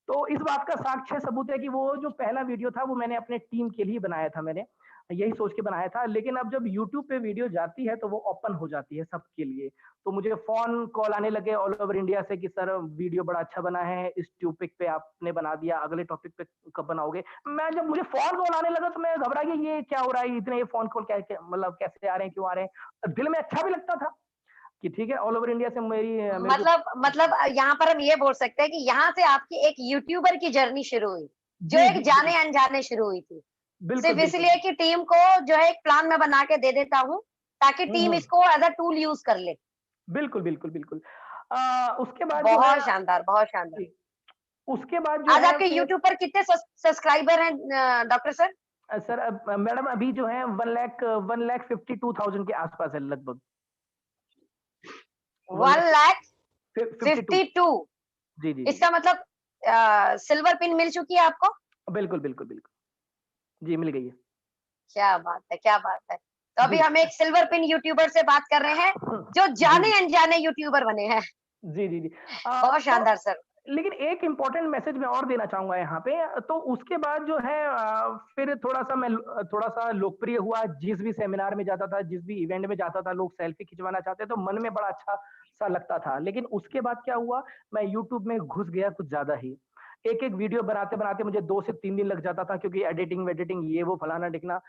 तो इस बात का साक्ष्य सबूत है कि वो जो पहला वीडियो था वो मैंने अपने टीम के लिए बनाया था मैंने, यही सोच के बनाया था। लेकिन अब जब यूट्यूब पे वीडियो जाती है तो वो ओपन हो जाती है सबके लिए। तो मुझे फ़ोन कॉल आने लगे ऑल ओवर इंडिया से कि सर वीडियो बड़ा अच्छा बना है, इस टॉपिक पे आपने बना दिया, अगले टॉपिक पे कब बनाओगे? जब मुझे फ़ोन कॉल आने लगा तो मैं घबरा गया, ये क्या हो रहा है? इतने फ़ोन कॉल क्या क्या मतलब कैसे आ रहे हैं, क्यों आ रहे हैं? दिल में अच्छा भी लगता था कि ठीक है ऑल ओवर इंडिया से मेरे को मतलब यहाँ पर हम ये बोल सकते हैं कि यहाँ से आपकी एक यूट्यूबर की जर्नी शुरू हुई, जो जी, एक जी, जी। जाने-अनजाने शुरू हुई थी। बिल्कुल, सिर्फ बिल्कुल। इसलिए कि टीम को जो है एक प्लान मैं बना के दे देता हूँ, ताकि हुँ, टीम हुँ। इसको एज़ अ टूल यूज़ कर ले। बिल्कुल, बिल्कुल, बिल्कुल। उसके बाद जो है बहुत शानदार, बहुत शानदार। जी, उसके बाद जो आज है आपके फिर यूट्यूब पर कितने सब्सक्राइबर हैं डॉक्टर सर? सर अब मैडम अभी जो है 1,52,000 के आस-पास है लगभग। 1 लाख 52 1,52,000 जी, जी, जी। इसका मतलब सिल्वर पिन मिल चुकी है आपको? बिल्कुल, बिल्कुल, बिल्कुल। जी, मिल गई है। क्या बात है, क्या बात है! तो अभी जी। हम एक सिल्वर पिन यूट्यूबर से बात कर रहे हैं, जो जी, जी। जाने-अनजाने यूट्यूबर बने हैं। जी, जी, जी। बहुत तो शानदार सर। लेकिन एक इम्पोर्टेंट मैसेज मैं और देना चाहूँगा यहाँ पे, तो उसके बाद जो है फिर थोड़ा-सा लोकप्रिय हुआ, जिस भी सेमिनार में जाता था, जिस भी इवेंट में जाता था, लोग सेल्फी खिंचवाना चाहते तो मन में बड़ा अच्छा-सा लगता था। लेकिन उसके बाद क्या हुआ, मैं यूट्यूब में घुस गया कुछ ज़्यादा ही। एक-एक वीडियो बनाते-बनाते मुझे 2 से 3 दिन लग जाता था क्योंकि एडिटिंग-वेडिटिंग ये वो फलाना-ढिकना।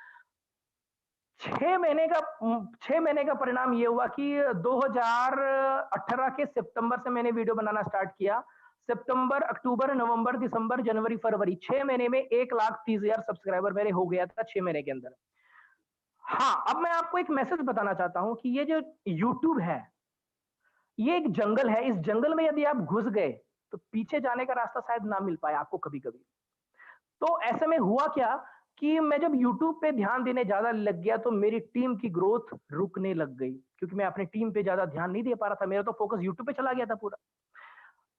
6 महीने का परिणाम ये हुआ कि 2018 के सितंबर से मैंने वीडियो बनाना स्टार्ट किया। सितंबर, अक्टूबर, नवंबर, दिसंबर, जनवरी, फरवरी 6 महीने में 1,30,000 सब्सक्राइबर मेरे हो गया था 6 महीने के अंदर। हाँ, अब मैं आपको एक मैसेज बताना चाहता हूँ कि ये जो यूट्यूब है, ये एक जंगल है। इस जंगल में यदि आप घुस गए, तो पीछे जाने का रास्ता शायद ना मिल पाए आपको कभी-कभी। तो ऐसे में हुआ क्या कि मैं जब यूट्यूब पे ध्यान देने ज़्यादा लग गया तो मेरी टीम की ग्रोथ रुकने लग गई क्योंकि मैं अपनी टीम पे ज़्यादा ध्यान नहीं दे पा रहा था। मेरा तो फ़ोकस यूट्यूब पे चला गया था पूरा।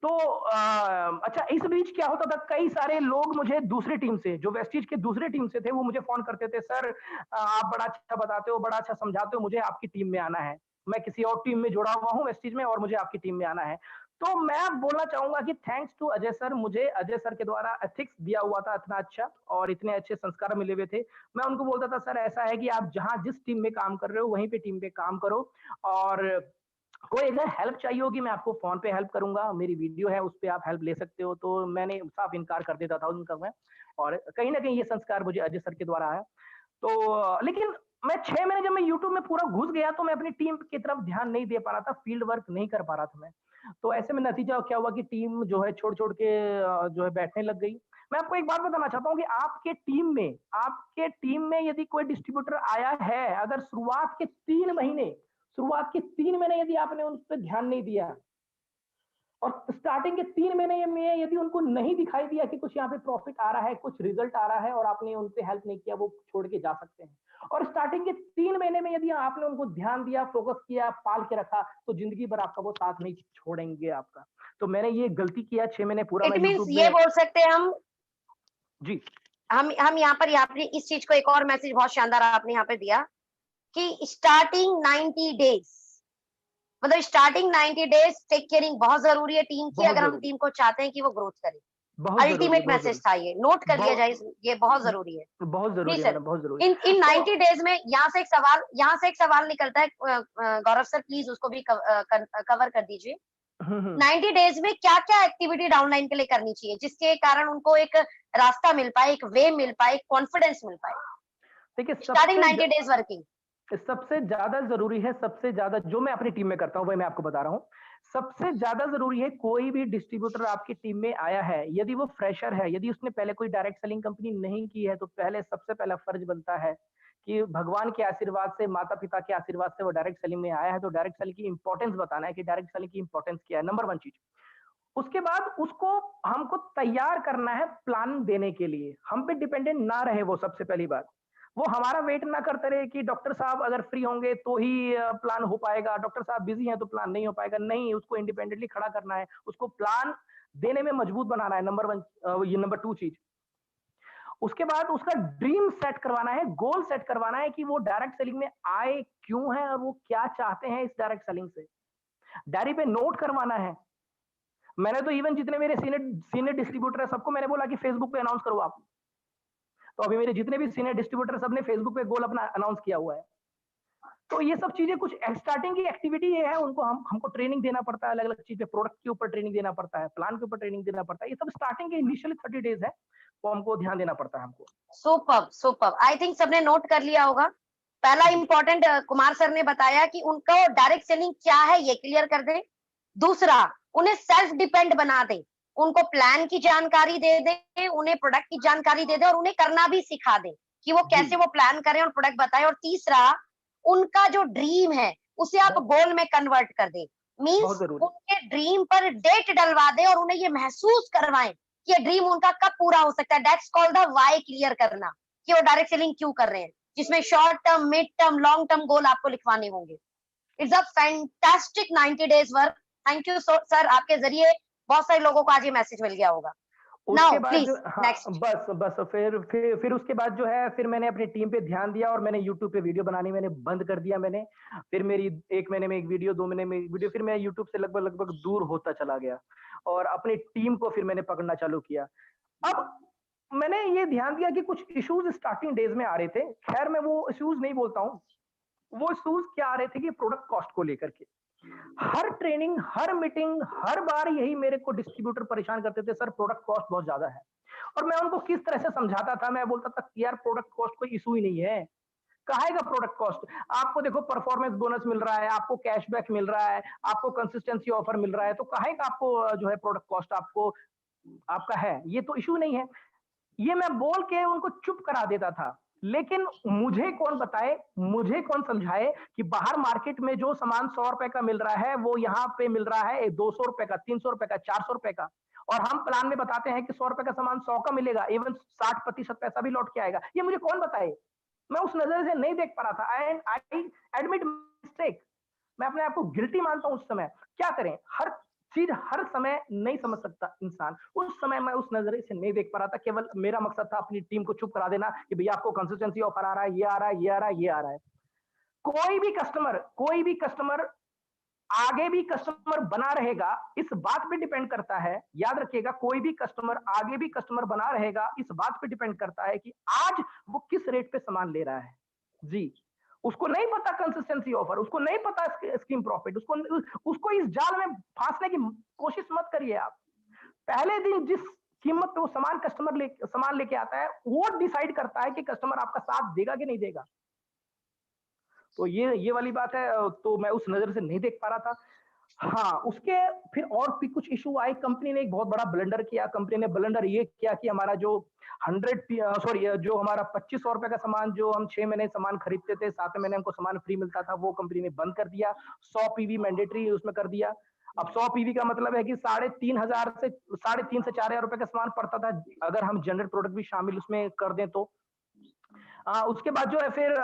तो अच्छा इस बीच क्या होता था कई सारे लोग मुझे दूसरी टीम से जो वेस्टीज के दूसरे टीम से थे वो मुझे फ़ोन करते थे, "सर आप बड़ा अच्छा बताते हो, बड़ा अच्छा समझाते हो, मुझे आपकी टीम में आना है। मैं किसी और टीम में जुड़ा हुआ हूँ वेस्टीज में और मुझे आपकी टीम में आना है।" तो मैं बोलना चाहूँगा कि थैंक्स टू अजय सर, मुझे अजय सर के द्वारा एथिक्स दिया हुआ था इतना अच्छा और इतने अच्छे संस्कार मिले हुए थे। मैं उनको बोलता था, "सर ऐसा है कि आप जहाँ जिस टीम में काम कर रहे हो वहीं पे टीम पे काम करो और कोई अगर हेल्प चाहिए होगी मैं आपको फ़ोन पे हेल्प करूँगा, मेरी वीडियो है उस पे आप हेल्प ले सकते हो।" तो मैंने साफ इनकार कर देता था उनका मैं और कहीं न कहीं ये संस्कार मुझे अजय सर के द्वारा आया। तो लेकिन मैं 6 महीने जब मैं यूट्यूब में पूरा घुस गया तो मैं अपनी टीम की तरफ ध्यान नहीं दे पा रहा था, फील्ड वर्क नहीं कर पा रहा था मैं। तो ऐसे में नतीजा क्या हुआ कि टीम जो है छोड़-छोड़ के जो है बैठने लग गई। मैं आपको एक बात बताना चाहता हूँ कि आपके टीम में यदि कोई डिस्ट्रीब्यूटर आया है, अगर शुरुआत के 3 महीने यदि आपने उस पे ध्यान नहीं दिया और स्टार्टिंग के 3 महीने में यदि उनको नहीं दिखाई दिया कि कुछ यहाँ पे प्रॉफिट आ रहा है, कुछ रिजल्ट आ रहा है और आपने उनसे हेल्प नहीं किया, वो छोड़ के जा सकते हैं। और स्टार्टिंग के 3 महीने में यदि आपने उनको ध्यान दिया, फ़ोकस किया, पाल के रखा, तो ज़िंदगी भर आपका वो साथ नहीं छोड़ेंगे आपका। तो मैंने ये गलती किया 6 महीने पूरा इट मैं मीन्स यूट्यूब ये में बोल सकते हैं जी। हम यहाँ पर आपने इस चीज़ को एक और मैसेज बहुत शानदार आपने यहाँ पे दिया कि स्टार्टिंग 90 डेज़ मतलब स्टार्टिंग 90 डेज़ टेक केयरिंग बहुत ज़रूरी है टीम की बहुत अगर हम ज़रूरी, टीम को चाहते हैं कि वो ग्रोथ करे। बहुत ज़रूरी है, अल्टीमेट बहुत मैसेज ज़रूरी। था ये, नोट कर लिया बहु जाए ये बहुत ज़रूरी है। बहुत जी ज़रूरी है सर, मैडम, बहुत ज़रूरी इन है। इन तो 90 डेज़ में यहाँ से एक सवाल निकलता है गौरव सर प्लीज़ उसको भी कवर कर दीजिए। हुँ, हुँ। 90 डेज़ में क्या-क्या एक्टिविटी डाउनलाइन के लिए करनी चाहिए, जिसके कारण उनको एक रास्ता मिल पाए, एक वे मिल पाए, एक कॉन्फिडेंस मिल पाए? देखिए स्टार्टिंग 90 डेज़ वर्किंग। सबसे ज़्यादा ज़रूरी है, सबसे ज़्यादा जो मैं अपनी टीम में करता हूँ, वही मैं आपको बता रहा हूँ। सबसे ज़्यादा ज़रूरी है, कोई भी डिस्ट्रीब्यूटर आपकी टीम में आया है, यदि वो फ्रेशर है, यदि उसने पहले कोई डायरेक्ट सेलिंग कंपनी नहीं की है, तो पहले सबसे पहला फर्ज़ बनता है कि भगवान के आशीर्वाद से, माता-पिता के आशीर्वाद से वो डायरेक्ट सेलिंग में आया है, तो डायरेक्ट सेलिंग की इम्पोर्टेंस बताना है कि डायरेक्ट सेलिंग की इम्पोर्टेंस क्या है, नंबर 1 चीज़। उसके बाद उसको हमको तैयार करना है प्लान देने के लिए। हम पे डिपेंडेंट ना रहे वो सबसे पहली बात। वो हमारा वेट ना करते रहे कि डॉक्टर साहब अगर फ्री होंगे तो ही प्लान हो पाएगा, डॉक्टर साहब बिज़ी हैं तो प्लान नहीं हो पाएगा। नहीं, उसको इंडिपेंडेंटली खड़ा करना है। उसको प्लान देने में मजबूत बनाना है, नंबर 1 ये नंबर 2 चीज़। उसके बाद उसका ड्रीम सेट करवाना है, गोल सेट करवाना है कि वो डायरेक्ट सेलिंग में आए क्यों हैं और वो क्या चाहते हैं इस डायरेक्ट सेलिंग से। डायरी पे नोट करवाना है। मैंने तो इवन जितने मेरे सीनियर सीनियर डिस्ट्रीब्यूटर है सबको मैंने बोला कि फेसबुक पे अनाउंस करो आप। तो अभी मेरे जितने भी सीनियर डिस्ट्रीब्यूटर सब ने फेसबुक पे गोल अपना अनाउंस किया हुआ है। तो ये सब चीजें कुछ स्टार्टिंग की एक्टिविटी ये है, उनको हमको ट्रेनिंग देना पड़ता है, अलग अलग चीज पे, प्रोडक्ट के ऊपर ट्रेनिंग देना पड़ता है, प्लान के ऊपर ट्रेनिंग देना पड़ता है। ये सब स्टार्टिंग के इनिशियल 30 डेज है, वो हमको ध्यान देना पड़ता है हमको। Superb, superb. आई थिंक सबने नोट कर लिया होगा। पहला जी। इम्पोर्टेंट कुमार सर ने बताया कि उनको डायरेक्ट सेलिंग क्या है ये क्लियर कर दें। दूसरा, उन्हें सेल्फ डिपेंड बना दें। उनको प्लान की जानकारी दे दें, उन्हें प्रोडक्ट की जानकारी दे दें और उन्हें करना भी सिखा दें कि वो जी। कैसे वो प्लान करें और प्रोडक्ट बताएं। और तीसरा, उनका जो ड्रीम है उसे आप बहुत गोल में कन्वर्ट कर दें। बहुत मीन्स जरूरी। उनके ड्रीम पर डेट डलवा दें और उन्हें ये महसूस करवाएं कि ये ड्रीम उनका कब पूरा हो सकता है। That's called the why clear करना, कि वो डायरेक्ट सेलिंग क्यों कर रहे हैं, जिसमें short term, mid term, long term goal आपको लिखवाने होंगे। It's a fantastic 90 days work. Thank you sir, आपके जरिए बहुत सारे लोगों को आज ये मैसेज मिल गया होगा। उसके नाउ बाद जो प्लीज हाँ, नेक्स्ट। बस फिर उसके बाद जो है फिर मैंने अपनी टीम पे ध्यान दिया और मैंने यूट्यूब पे वीडियो बनानी मैंने बंद कर दिया मैंने। फिर मेरी 1 महीने में 1 वीडियो, 2 महीने में 1 वीडियो, फिर मैं यूट्यूब से लगभग दूर होता चला गया और अपनी टीम को फिर मैंने पकड़ना चालू किया। अब मैंने ये ध्यान दिया कि कुछ इश्यूज़ स्टार्टिंग डेज़ में आ रहे थे। खैर मैं वो इश्यूज़ नहीं बोलता हूँ। वो इश्यूज़ क्या आ रहे थे कि प्रोडक्ट कॉस्ट को लेकर के। हर ट्रेनिंग, हर मीटिंग, हर बार यही मेरे को डिस्ट्रीब्यूटर परेशान करते थे, सर प्रोडक्ट कॉस्ट बहुत ज़्यादा है। और मैं उनको किस तरह से समझाता था, मैं बोलता था कि यार प्रोडक्ट कॉस्ट कोई इश्यू ही नहीं है। काहे का प्रोडक्ट कॉस्ट? आपको देखो परफॉर्मेंस बोनस मिल रहा है, आपको कैशबैक मिल रहा है, आपको कंसिस्टेंसी ऑफर मिल रहा है, तो काहे का आपको जो है प्रोडक्ट कॉस्ट आपको आपका है, ये तो इश्यू नहीं है। ये मैं बोल के उनको चुप करा देता था। लेकिन मुझे कौन बताए, मुझे कौन समझाए कि बाहर मार्केट में जो सामान ₹100 का मिल रहा है, वो यहाँ पे मिल रहा है ₹200 का, ₹300 का, ₹400 का। और हम प्लान में बताते हैं कि ₹100 का सामान 100 का मिलेगा, इवन 60% पैसा भी लौट के आएगा। ये मुझे कौन बताए? मैं उस नज़र से नहीं देख पा रहा था एंड आई एडमिट मिस्टेक। मैं अपने आप को गिल्टी मानता हूँ उस समय। क्या करें? हर चीज़ हर समय नहीं समझ सकता इंसान। उस समय मैं उस नज़रिए से नहीं देख पा रहा था। केवल मेरा मकसद था अपनी टीम को चुप करा देना कि भैया आपको कंसिस्टेंसी ऑफर आ रहा है, ये आ रहा है, ये आ रहा है, ये आ रहा है। कोई भी कस्टमर आगे भी कस्टमर बना रहेगा, इस बात पे डिपेंड करता है, याद रखिएगा, कोई भी कस्टमर आगे भी कस्टमर बना रहेगा, इस बात पे डिपेंड करता है कि आज वो किस रेट पे सामान ले रहा है। जी। उसको नहीं पता कंसिस्टेंसी ऑफर, उसको नहीं पता स्कीम प्रॉफिट, उसको इस जाल में फांसने की कोशिश मत करिए आप। पहले दिन जिस कीमत पे वो सामान लेके आता है, वो डिसाइड करता है कि कस्टमर आपका साथ देगा कि नहीं देगा। तो ये वाली बात है, तो मैं उस नज़र से नहीं देख पा रहा था। हाँ, उसके फिर और भी कुछ इश्यू आए, कंपनी ने एक बहुत बड़ा ब्लंडर किया। कंपनी ने ब्लंडर ये किया कि हमारा जो जो हमारा ₹2500 का सामान जो हम 6 महीने सामान खरीदते थे, 7वें महीने हमको सामान फ्री मिलता था, वो कंपनी ने बंद कर दिया। 100 पीवी मैंडेटरी उसमें कर दिया। अब 100 पीवी का मतलब है कि 3,500 से 3,500 से ₹4,000 का सामान पड़ता था, अगर हम जनरल प्रोडक्ट भी शामिल उसमें कर दें तो। उसके बाद जो है फिर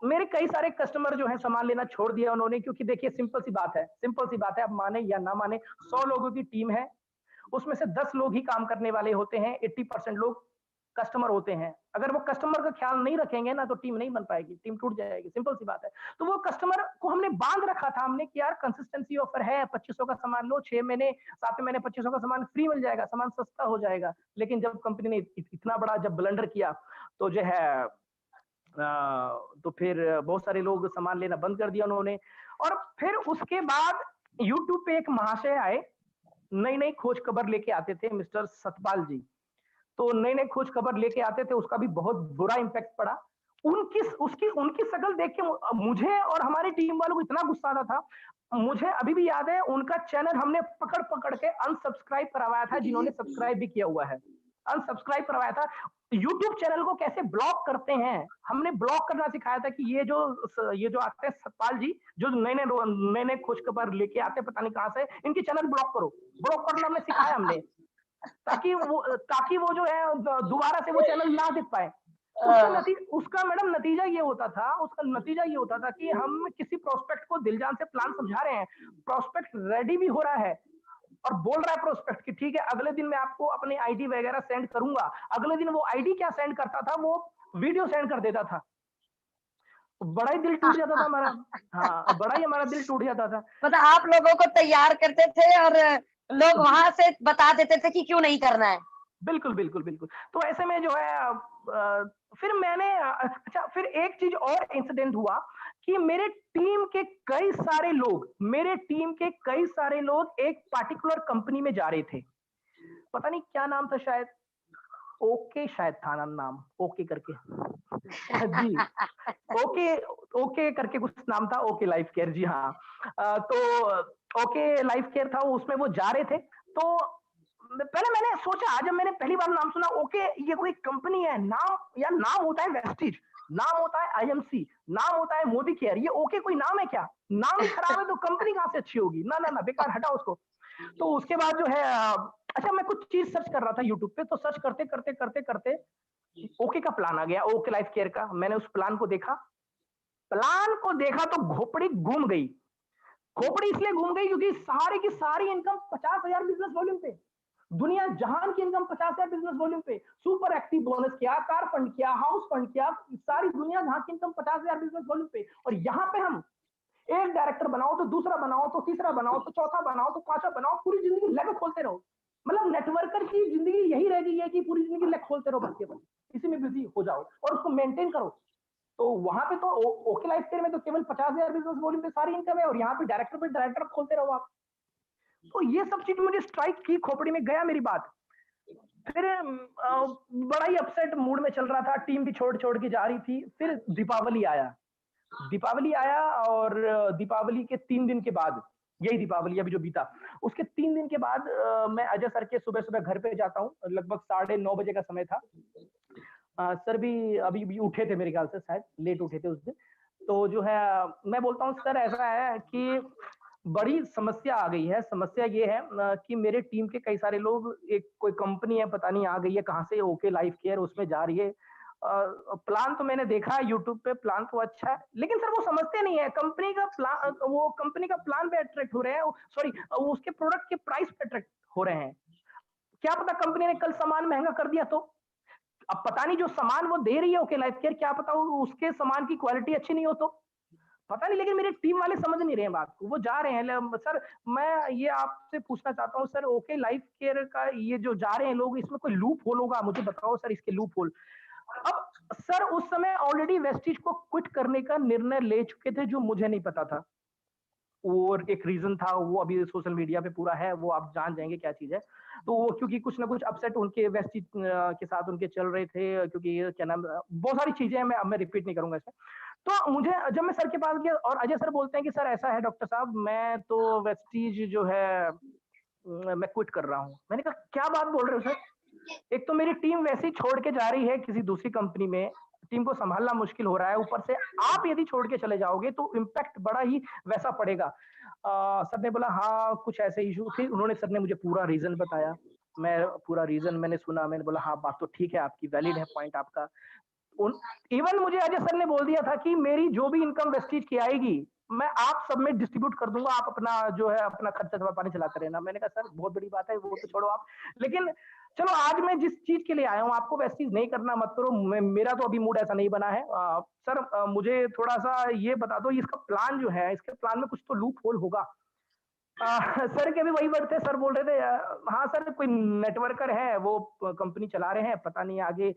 मेरे कई सारे कस्टमर जो है सामान लेना छोड़ दिया उन्होंने, क्योंकि देखिए सिंपल सी बात है, आप माने या ना माने, 100 लोगों की टीम है, उसमें से 10 लोग ही काम करने वाले होते हैं, 80% लोग कस्टमर होते हैं। अगर वो कस्टमर का ख्याल नहीं रखेंगे ना तो टीम नहीं बन पाएगी, टीम टूट जाएगी, सिंपल सी बात है। तो वो कस्टमर को हमने बांध रखा था, हमने कि यार कंसिस्टेंसी ऑफर है, 2500 का सामान लो, 6 महीने 7वें महीने 2500 का सामान फ्री मिल जाएगा, सामान सस्ता हो जाएगा। लेकिन जब कंपनी ने इतना बड़ा जब ब्लंडर किया तो जो है तो फिर बहुत सारे लोग सामान लेना बंद कर दिया उन्होंने। और फिर उसके बाद यूट्यूब पे एक महाशय आए, नई-नई खोज खबर लेके आते थे, मिस्टर सतपाल जी। तो नई-नई खोज खबर लेके आते थे, उसका भी बहुत बुरा इम्पैक्ट पड़ा। उनकी शक्ल देख के मुझे और हमारी टीम वालों को इतना गुस्सा आता था। मुझे अभी भी याद है, उनका चैनल हमने पकड़-पकड़ के अनसब्सक्राइब करवाया था, जिन्होंने सब्सक्राइब भी किया हुआ है। अनसब्सक्राइब करवाया था। यूट्यूब चैनल को कैसे ब्लॉक करते हैं, हमने ब्लॉक करना सिखाया था कि ये जो आते हैं सतपाल जी, जो नए-नए खोज खबर लेके आते हैं पता नहीं कहाँ से, इनकी चैनल ब्लॉक करो। ब्लॉक करना हमने सिखाया हमने। ताकि वो जो है दोबारा से वो चैनल ना देख पाए। उसका नतीजा ये होता था कि हम किसी प्रोस्पेक्ट को दिल जान से प्लान समझा रहे हैं, प्रोस्पेक्ट रेडी भी हो रहा है, और बोल रहा है प्रोस्पेक्ट कि ठीक है अगले दिन मैं आपको अपनी आईडी वगैरह सेंड करूंगा, अगले दिन वो आईडी क्या सेंड करता था, वो वीडियो सेंड कर देता था। बड़ा ही दिल टूट जाता था हमारा। हाँ, बड़ा ही हमारा दिल टूट जाता था। मतलब आप लोगों को तैयार करते थे और लोग जी। वहां से बता देते थे कि क्यों नहीं करना है। बिल्कुल, बिल्कुल, बिल्कुल। तो ऐसे में जो है फिर मैंने अच्छा फिर एक चीज़ और इंसिडेंट हुआ कि मेरे टीम के कई सारे लोग एक पार्टिकुलर कंपनी में जा रहे थे। पता नहीं क्या नाम था, शायद ओके शायद था नाम, ओके करके। जी, ओके ओके करके कुछ नाम था, ओके लाइफ केयर, जी हाँ। तो ओके लाइफ केयर था, उसमें वो जा रहे थे। तो पहले मैंने सोचा, जब मैंने पहली बार नाम सुना ओके, ये कोई कंपनी है, नाम या नाम होता है वेस्टिज, नाम होता है आईएमसी, नाम होता है मोदी केयर, ये ओके कोई नाम है क्या? नाम ही खराब है तो कंपनी कहाँ से अच्छी होगी? ना ना ना, बेकार, हटाओ उसको। तो उसके बाद जो है अच्छा मैं कुछ चीज सर्च कर रहा था यूट्यूब पे, तो सर्च करते करते करते करते ओके का प्लान आ गया, ओके लाइफ केयर का। मैंने उस प्लान को देखा तो खोपड़ी घूम गई। खोपड़ी इसलिए घूम गई क्योंकि सारी की सारी इनकम 50,000 बिजनेस वॉल्यूम पे, दुनिया जहान की इनकम 50,000 बिजनेस वॉल्यूम पे, सुपर एक्टिव बोनस किया, कार फंड किया, हाउस फंड किया, सारी दुनिया जहां की इनकम 50,000 बिजनेस वॉल्यूम पे, और यहाँ पे हम एक डायरेक्टर बनाओ तो दूसरा बनाओ तो तीसरा बनाओ तो चौथा बनाओ तो पांचवा बनाओ, पूरी जिंदगी लेग खोलते रहो। मतलब नेटवर्कर की जिंदगी यही रह गई है कि पूरी जिंदगी लेग खोलते रहो, बस केवल इसी में बिजी हो जाओ और उसको मेंटेन करो। तो वहां पे तो ओके लाइफ केयर में तो केवल 50,000 बिजनेस वॉल्यूम पे सारी इनकम है, और यहाँ पे डायरेक्टर पे डायरेक्टर खोलते रहो आप। तो ये सब चीज मुझे स्ट्राइक की, खोपड़ी में गया मेरी बात। फिर बड़ा ही अपसेट मूड में चल रहा था, टीम भी छोड़ छोड़ के जा रही थी। फिर दीपावली आया और दीपावली के 3 दिन के बाद, यही दीपावली अभी जो बीता, उसके 3 दिन के बाद मैं अजय सर के सुबह सुबह घर पे जाता हूँ, लगभग 9:30 बजे का समय था। सर भी अभी भी उठे थे मेरे ख्याल से, शायद लेट उठे थे उस दिन। तो जो है मैं बोलता हूँ सर ऐसा है कि बड़ी समस्या आ गई है। समस्या ये है कि मेरे टीम के कई सारे लोग, एक कोई कंपनी है पता नहीं आ गई है कहाँ से, ओके लाइफ केयर, उसमें जा रही है। प्लान तो मैंने देखा है यूट्यूब पे, प्लान तो अच्छा है, लेकिन सर वो समझते नहीं है कंपनी का प्लान, वो कंपनी का प्लान पे अट्रैक्ट हो रहे हैं, सॉरी उसके प्रोडक्ट के प्राइस पे अट्रैक्ट हो रहे हैं। क्या पता कंपनी ने कल सामान महंगा कर दिया तो, अब पता नहीं जो सामान वो दे रही है ओके लाइफ केयर, क्या पता उसके सामान की क्वालिटी अच्छी नहीं हो तो, पता नहीं। लेकिन मेरे टीम वाले समझ नहीं रहे हैं बात को, वो जा रहे हैं। सर मैं ये आपसे पूछना चाहता हूँ सर, ओके लाइफ केयर का ये जो जा रहे हैं लोग, इसमें कोई लूप होल होगा? मुझे बताओ सर इसके लूप होल। अब सर उस समय ऑलरेडी वेस्टिज को क्विट करने का निर्णय ले चुके थे, जो मुझे नहीं पता था। और एक रीजन था, वो अभी सोशल मीडिया पे पूरा है, वो आप जान जाएंगे क्या चीज है। तो वो क्योंकि कुछ ना कुछ अपसेट उनके वेस्टिज के साथ उनके चल रहे थे, क्योंकि ये क्या नाम, बहुत सारी चीजें हैं, मैं रिपीट नहीं करूंगा इसमें। तो मुझे, जब मैं सर के पास गया और अजय सर बोलते हैं कि सर ऐसा है डॉक्टर साहब, मैं तो वेस्टीज जो है मैं क्विट कर रहा हूँ। मैंने कहा क्या बात बोल रहे हो सर, एक तो मेरी टीम वैसे ही छोड़ के जा रही है किसी दूसरी कंपनी में, टीम को संभालना मुश्किल हो रहा है, ऊपर से आप यदि छोड़ के चले जाओगे तो इम्पैक्ट बड़ा ही वैसा पड़ेगा। सर ने बोला हाँ कुछ ऐसे इशू थे, उन्होंने, सर ने मुझे पूरा रीजन बताया, मैं पूरा रीजन मैंने सुना, मैंने बोला हाँ बात तो ठीक है आपकी, वैलिड है पॉइंट आपका। इवन मुझे अजय सर ने बोल दिया था कि मेरी जो भी इनकम वेस्टिज की आएगी मैं आप सब में डिस्ट्रीब्यूट कर दूंगा, आप अपना जो है अपना खर्चा पानी चलाते रहना। मैंने कहा सर बहुत बड़ी बात है, वो तो छोड़ो आप, लेकिन चलो आज मैं जिस चीज के लिए आया हूँ आपको वेस्टिज नहीं करना मत करो, मेरा तो अभी मूड ऐसा नहीं बना है। सर मुझे थोड़ा सा ये बता दो, इसका प्लान जो है, इसके प्लान में कुछ तो लूप होल होगा। सर के भी वही वर्ड थे, सर बोल रहे थे हाँ सर कोई नेटवर्कर है वो कंपनी चला रहे हैं, पता नहीं आगे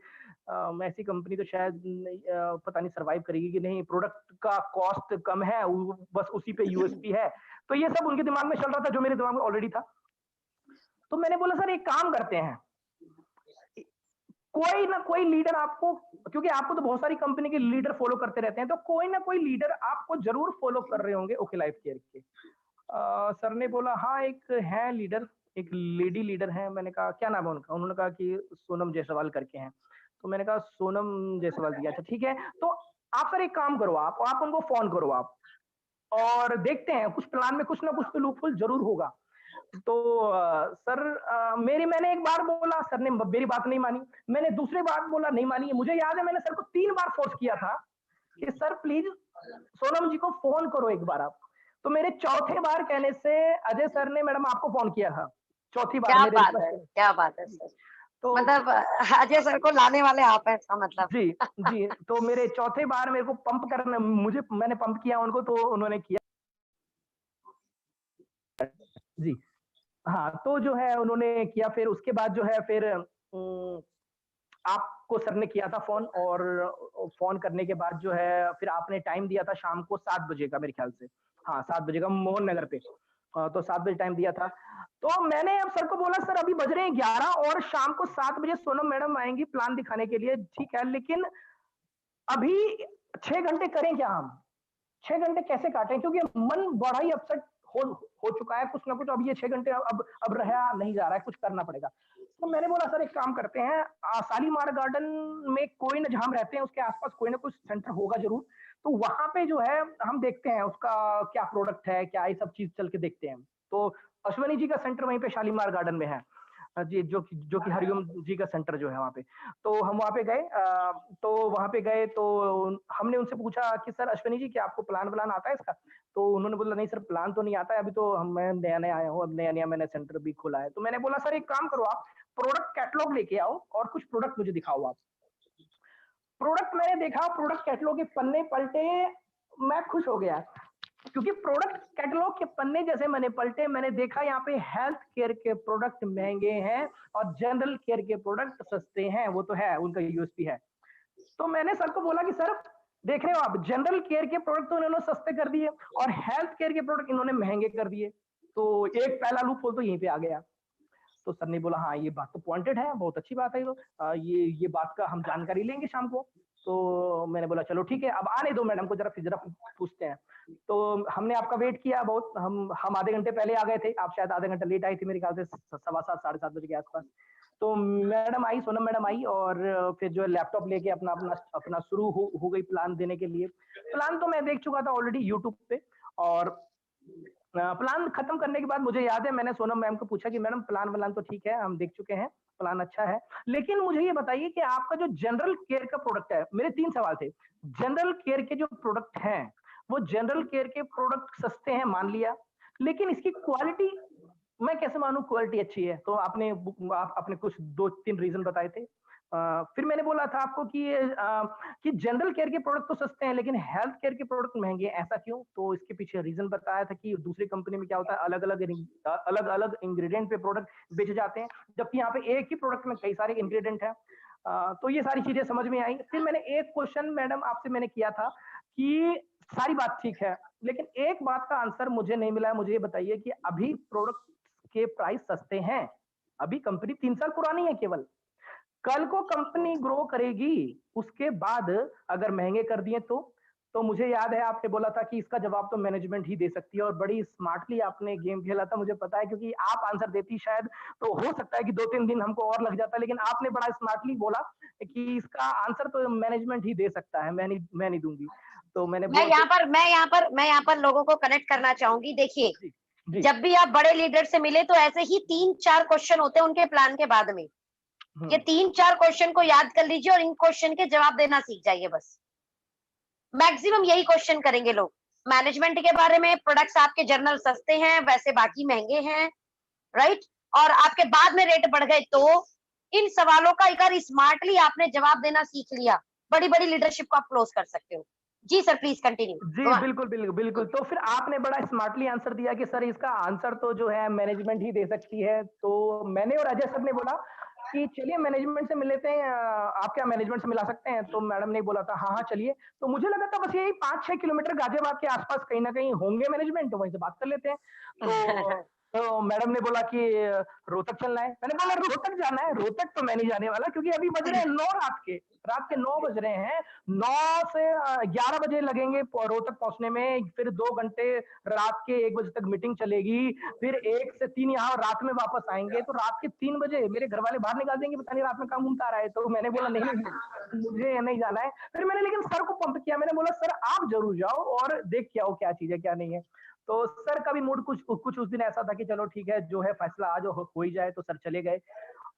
ऐसी कंपनी तो शायद पता नहीं सरवाइव करेगी कि नहीं, प्रोडक्ट का कॉस्ट कम है, बस उसी पे यूएसपी है। तो ये सब उनके दिमाग में चल रहा था, जो मेरे दिमाग में ऑलरेडी था। तो मैंने बोला सर एक काम करते हैं, कोई ना कोई लीडर आपको, क्योंकि आपको तो बहुत सारी कंपनी के लीडर फॉलो करते रहते हैं, तो कोई ना कोई लीडर आपको जरूर फॉलो कर रहे होंगे ओके लाइफ केयर के। सर ने बोला हाँ एक है लीडर, एक लेडी लीडर है। मैंने कहा क्या नाम है उनका? उन्होंने कहा कि सोनम जायसवाल करके हैं। तो मैंने कहा सोनम जायसवाल जी, अच्छा ठीक है। तो आप सर एक काम करो, आप उनको फोन करो आप, और देखते हैं कुछ प्लान में कुछ ना कुछ तो लूपहोल जरूर होगा। तो सर मैंने एक बार बोला, सर ने मेरी बात नहीं मानी, मैंने दूसरी बार बोला नहीं मानी। मुझे याद है मैंने सर को 3 बार फोर्स किया था कि सर प्लीज सोनम जी को फोन करो एक बार आप। तो मेरे चौथे बार कहने से अजय सर ने मैडम आपको फ़ोन किया था। चौथी बार क्या मेरे बात है! रिक्वेस्ट पे। क्या बात है जी, सर! तो मतलब अजय सर को लाने वाले आप हैं इसका मतलब। जी, जी, तो मेरे चौथे बार मेरे को पंप करना मुझे मैंने पंप किया उनको तो उन्होंने किया। जी, हाँ, तो जो है उन्होंने किया फिर उसके बाद जो है फिर आपको सर ने किया था फ़ोन और फ़ोन करने के बाद जो है फिर आपने टाइम दिया था शाम को 7 बजे का मेरे ख़्याल से। हाँ, 7 बजे का मोहन नगर पे। तो 7 बजे टाइम दिया था। तो मैंने अब सर को बोला सर अभी बज रहे हैं 11 और शाम को 7 बजे सोनम मैडम आएँगी प्लान दिखाने के लिए, ठीक है, लेकिन अभी 6 घंटे करें क्या हम? 6 घंटे कैसे काटें? क्योंकि मन बड़ा ही अपसेट हो हो चुका है, कुछ ना कुछ अब ये 6 घंटे अब रहा नहीं जा रहा है, कुछ करना पड़ेगा। तो मैंने बोला सर एक काम करते हैं शालीमार गार्डन में कोई ना जहाँ हम रहते हैं उसके आस-पास कोई ना कोई सेंटर होगा ज़रूर। तो वहाँ पे जो है हम देखते हैं उसका क्या प्रोडक्ट है, क्या ये सब चीज़ चल के देखते हैं। तो अश्वनी जी का सेंटर वहीं पे शालीमार गार्डन में है। जी, जो कि हरिओम जी का सेंटर जो है वहाँ पे। तो हम वहाँ पे गए तो वहाँ पे गए तो हमने उनसे पूछा कि सर अश्विनी जी क्या आपको प्लान-व्लान आता है इसका? तो उन्होंने बोला नहीं सर प्लान तो नहीं आता है, अभी तो मैं नया-नया आया हूँ, अब नया-नया मैंने सेंटर भी खोला है। तो मैंने बोला सर एक काम करो आप प्रोडक्ट कैटलॉग लेके आओ और कुछ प्रोडक्ट मुझे दिखाओ आप। प्रोडक्ट मैंने देखा, प्रोडक्ट कैटलॉग के पन्ने पलटे, मैं खुश हो गया। क्योंकि प्रोडक्ट कैटलॉग के पन्ने जैसे मैंने पलटे, मैंने देखा यहाँ पे हेल्थ केयर के प्रोडक्ट महँगे हैं और जनरल केयर के प्रोडक्ट सस्ते हैं, वो तो है, उनका यूएसपी है। तो मैंने सर को बोला कि सर देख रहे हो आप जनरल केयर के प्रोडक्ट तो इन्होंने सस्ते कर दिए और हेल्थ केयर के प्रोडक्ट इन्होंने महँगे कर दिए। तो एक पहला लूप होल तो यहीं पे आ गया। तो सर ने बोला हाँ, ये बात तो पॉइंटेड है, बहुत अच्छी बात है ये तो। ये बात का हम जानकारी लेंगे शाम को। तो मैंने बोला चलो ठीक है, अब आने दो मैडम को ज़रा पूछते हैं। तो हमने आपका वेट किया बहुत, हम आधे घंटे पहले आ गए थे, आप शायद आधे घंटा लेट आई थी मेरे ख्याल से सवा 7 साढ़े 7 बजे के आस-पास। तो मैडम आई, सोनम मैडम आई और फिर जो है लैपटॉप लेके अपना अपना अपना शुरू हो गई प्लान देने के लिए। प्लान तो मैं देख चुका था ऑलरेडी यूट्यूब पे और प्लान खत्म करने के बाद मुझे याद है मैंने सोनम मैम को पूछा कि मैडम प्लान-व्लान तो ठीक है, हम देख चुके हैं, प्लान अच्छा है। लेकिन मुझे ये बताइए कि आपका जो जनरल केयर का प्रोडक्ट है, मेरे 3 सवाल थे। जनरल केयर के जो प्रोडक्ट हैं, वो जनरल केयर के प्रोडक्ट सस्ते हैं मान लिया, लेकिन इसकी क्वालिटी मैं कैसे मानूँ क्वालिटी अच्छी है? तो आपने कुछ 2-3 रीज़न बताए थे। फिर मैंने बोला था आपको कि जनरल केयर के प्रोडक्ट तो सस्ते हैं लेकिन हेल्थ केयर के प्रोडक्ट महँगे हैं, ऐसा क्यों? तो इसके पीछे रीज़न बताया था कि दूसरी कंपनी में क्या होता है अलग-अलग इंग्रीडिएंट पे प्रोडक्ट बेचे जाते हैं, जबकि यहाँ पे एक ही प्रोडक्ट में कई सारे इंग्रीडिएंट हैं। तो ये सारी चीज़ें समझ में आई। फिर मैंने एक क्वेश्चन मैडम आपसे मैंने किया था कि सारी बात ठीक है, लेकिन एक बात का आंसर मुझे नहीं मिला है, मुझे ये बताइए कि अभी प्रोडक्ट के प्राइस सस्ते हैं। अभी कंपनी 3 साल पुरानी है केवल। कल को कंपनी ग्रो करेगी, उसके बाद अगर महँगे कर दिए तो? तो मुझे याद है आपने बोला था कि इसका जवाब तो मैनेजमेंट ही दे सकती है और बड़ी स्मार्टली आपने गेम खेला था मुझे पता है क्योंकि आप आंसर देती शायद तो हो सकता है कि 2-3 दिन हमको और लग जाता लेकिन आपने बड़ा स्मार्टली बोला कि इसका आंसर तो मैनेजमेंट ही दे सकता है, मैं नहीं दूँगी। तो मैंने मैं बोल यहाँ के पर मैं यहाँ पर मैं यहाँ पर लोगों को कनेक्ट करना चाहूँगी। देखिए, जी, जी। जब भी आप बड़े लीडर से मिले तो ऐसे ही 3-4 क्वेश्चन होते हैं उनके प्लान के बाद में। ये हुँ, 3-4 क्वेश्चन को याद कर लीजिए और इन क्वेश्चन के जवाब देना सीख जाइए बस। मैक्सिमम यही क्वेश्चन करेंगे लोग। मैनेजमेंट के बारे में, प्रोडक्ट्स आपके जर्नल सस्ते हैं, वैसे बाकी महँगे हैं, राइट? और आपके बाद में रेट बढ़ गए तो? इन सवालों का एक बार स्मार्टली आपने जवाब देना सीख लिया, बड़ी-बड़ी लीडरशिप को आप क्लोज़ कर सकते हो। जी सर, प्लीज़ कंटिन्यू। जी, गो ऑन। बिल्कुल। तो फिर आपने बड़ा स्मार्टली आंसर दिया कि सर इसका आंसर तो जो है मैनेजमेंट ही दे सकती है। तो मैंने और अजय सर ने बोला कि चलिए मैनेजमेंट से मिल लेते हैं आप क्या मैनेजमेंट से मिला सकते हैं? तो मैडम ने बोला था हाँ, हाँ, चलिए। तो मुझे लगा था बस यही 5-6 किलोमीटर गाजियाबाद के आस-पास कहीं न कहीं होंगे मैनेजमेंट, तो वहीं से बात कर लेते हैं। तो मैडम ने बोला कि रोहतक चलना है। मैंने बोला रोहतक जाना है? रोहतक तो मैं नहीं जाने वाला क्योंकि अभी बज रहे हैं 9 रात के 9 बज रहे हैं। 9 से 11 बजे लगेंगे रोहतक पहुँचने में, फिर 2 घंटे रात के 1 बजे तक मीटिंग चलेगी, फिर 1 से 3 यहाँ रात में वापस आएँगे, तो रात के 3 बजे मेरे घरवाले बाहर निकाल देंगे, पता नहीं रात में कहाँ घूमता रहा है। तो मैंने बोला नहीं, नहीं, मुझे नहीं जाना है। फिर मैंने लेकिन सर को पंप किया, मैंने बोला सर आप ज़रूर जाओ और देख के आओ क्या चीज़ है, क्या नहीं है। तो सर का भी मूड कुछ कुछ उस दिन ऐसा था कि चलो ठीक है, जो है फैसला आज हो ही जाए, तो सर चले गए।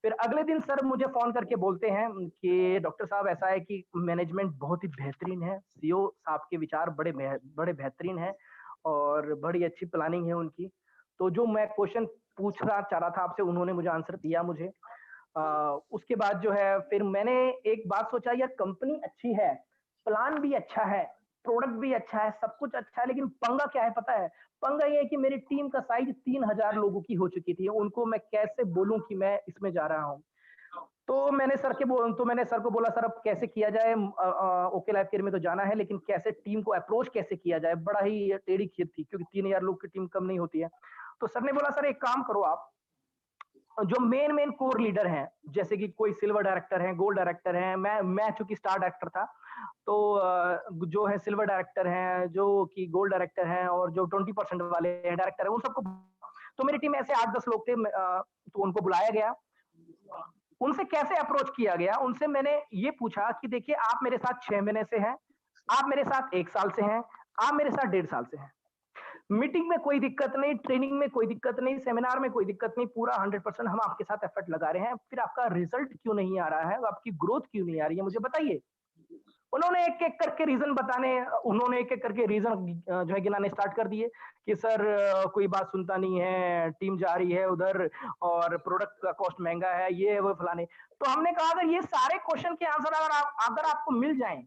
फिर अगले दिन सर मुझे फ़ोन करके बोलते हैं कि डॉक्टर साहब ऐसा है कि मैनेजमेंट बहुत ही बेहतरीन है, सीईओ साहब के विचार बड़े बेहतरीन हैं और बड़ी अच्छी प्लानिंग है उनकी। तो जो मैं क्वेश्चन पूछना चाह रहा था आपसे, उन्होंने मुझे आंसर दिया मुझे। उसके बाद जो है फिर मैंने एक बात सोचा, यार कंपनी अच्छी है, प्लान भी अच्छा है, प्रोडक्ट भी अच्छा है, सब कुछ अच्छा है, लेकिन पंगा क्या है पता है? पंगा ये है कि मेरी टीम का साइज 3000 लोगों की हो चुकी थी। उनको मैं कैसे बोलूं कि मैं इसमें जा रहा हूँ? तो मैंने सर को बोला, सर अब कैसे किया जाए? ओके लाइफ केयर में तो जाना है, लेकिन कैसे टीम को अप्रोच कैसे किया जाए? बड़ा ही टेढ़ी खीर थी, क्योंकि 3000 लोग की टीम कम नहीं होती है। तो सर ने बोला, सर एक काम करो आप, जो मेन कोर लीडर हैं, जैसे कि कोई सिल्वर डायरेक्टर हैं, गोल्ड डायरेक्टर हैं, मैं चूंकि स्टार डायरेक्टर था, तो जो है सिल्वर डायरेक्टर हैं, जो कि गोल्ड डायरेक्टर हैं, और जो 20% वाले हैं डायरेक्टर हैं, उन सबको, तो मेरी टीम में ऐसे 8-10 लोग थे, तो उनको बुलाया गया। उनसे कैसे अप्रोच किया गया? उनसे मैंने ये पूछा कि देखिए, आप मेरे साथ 6 महीने से हैं, आप मेरे साथ 1 साल से हैं, आप मेरे साथ 1.5 साल से हैं। मीटिंग में कोई दिक्कत नहीं, ट्रेनिंग में कोई दिक्कत नहीं, सेमिनार में कोई दिक्कत नहीं, पूरा 100% हम आपके साथ एफर्ट लगा रहे हैं। फिर आपका रिजल्ट क्यों नहीं आ रहा है? आपकी ग्रोथ क्यों नहीं आ रही है? मुझे बताइए। उन्होंने एक-एक करके रीज़न बताने उन्होंने एक-एक करके रीज़न जो है गिनाने स्टार्ट कर दिए कि सर कोई बात सुनता नहीं है, टीम जा रही है उधर, और प्रोडक्ट का कॉस्ट महँगा है, ये है, वो फलाने। तो हमने कहा, अगर ये सारे क्वेश्चन के आंसर अगर आपको मिल जाएँ,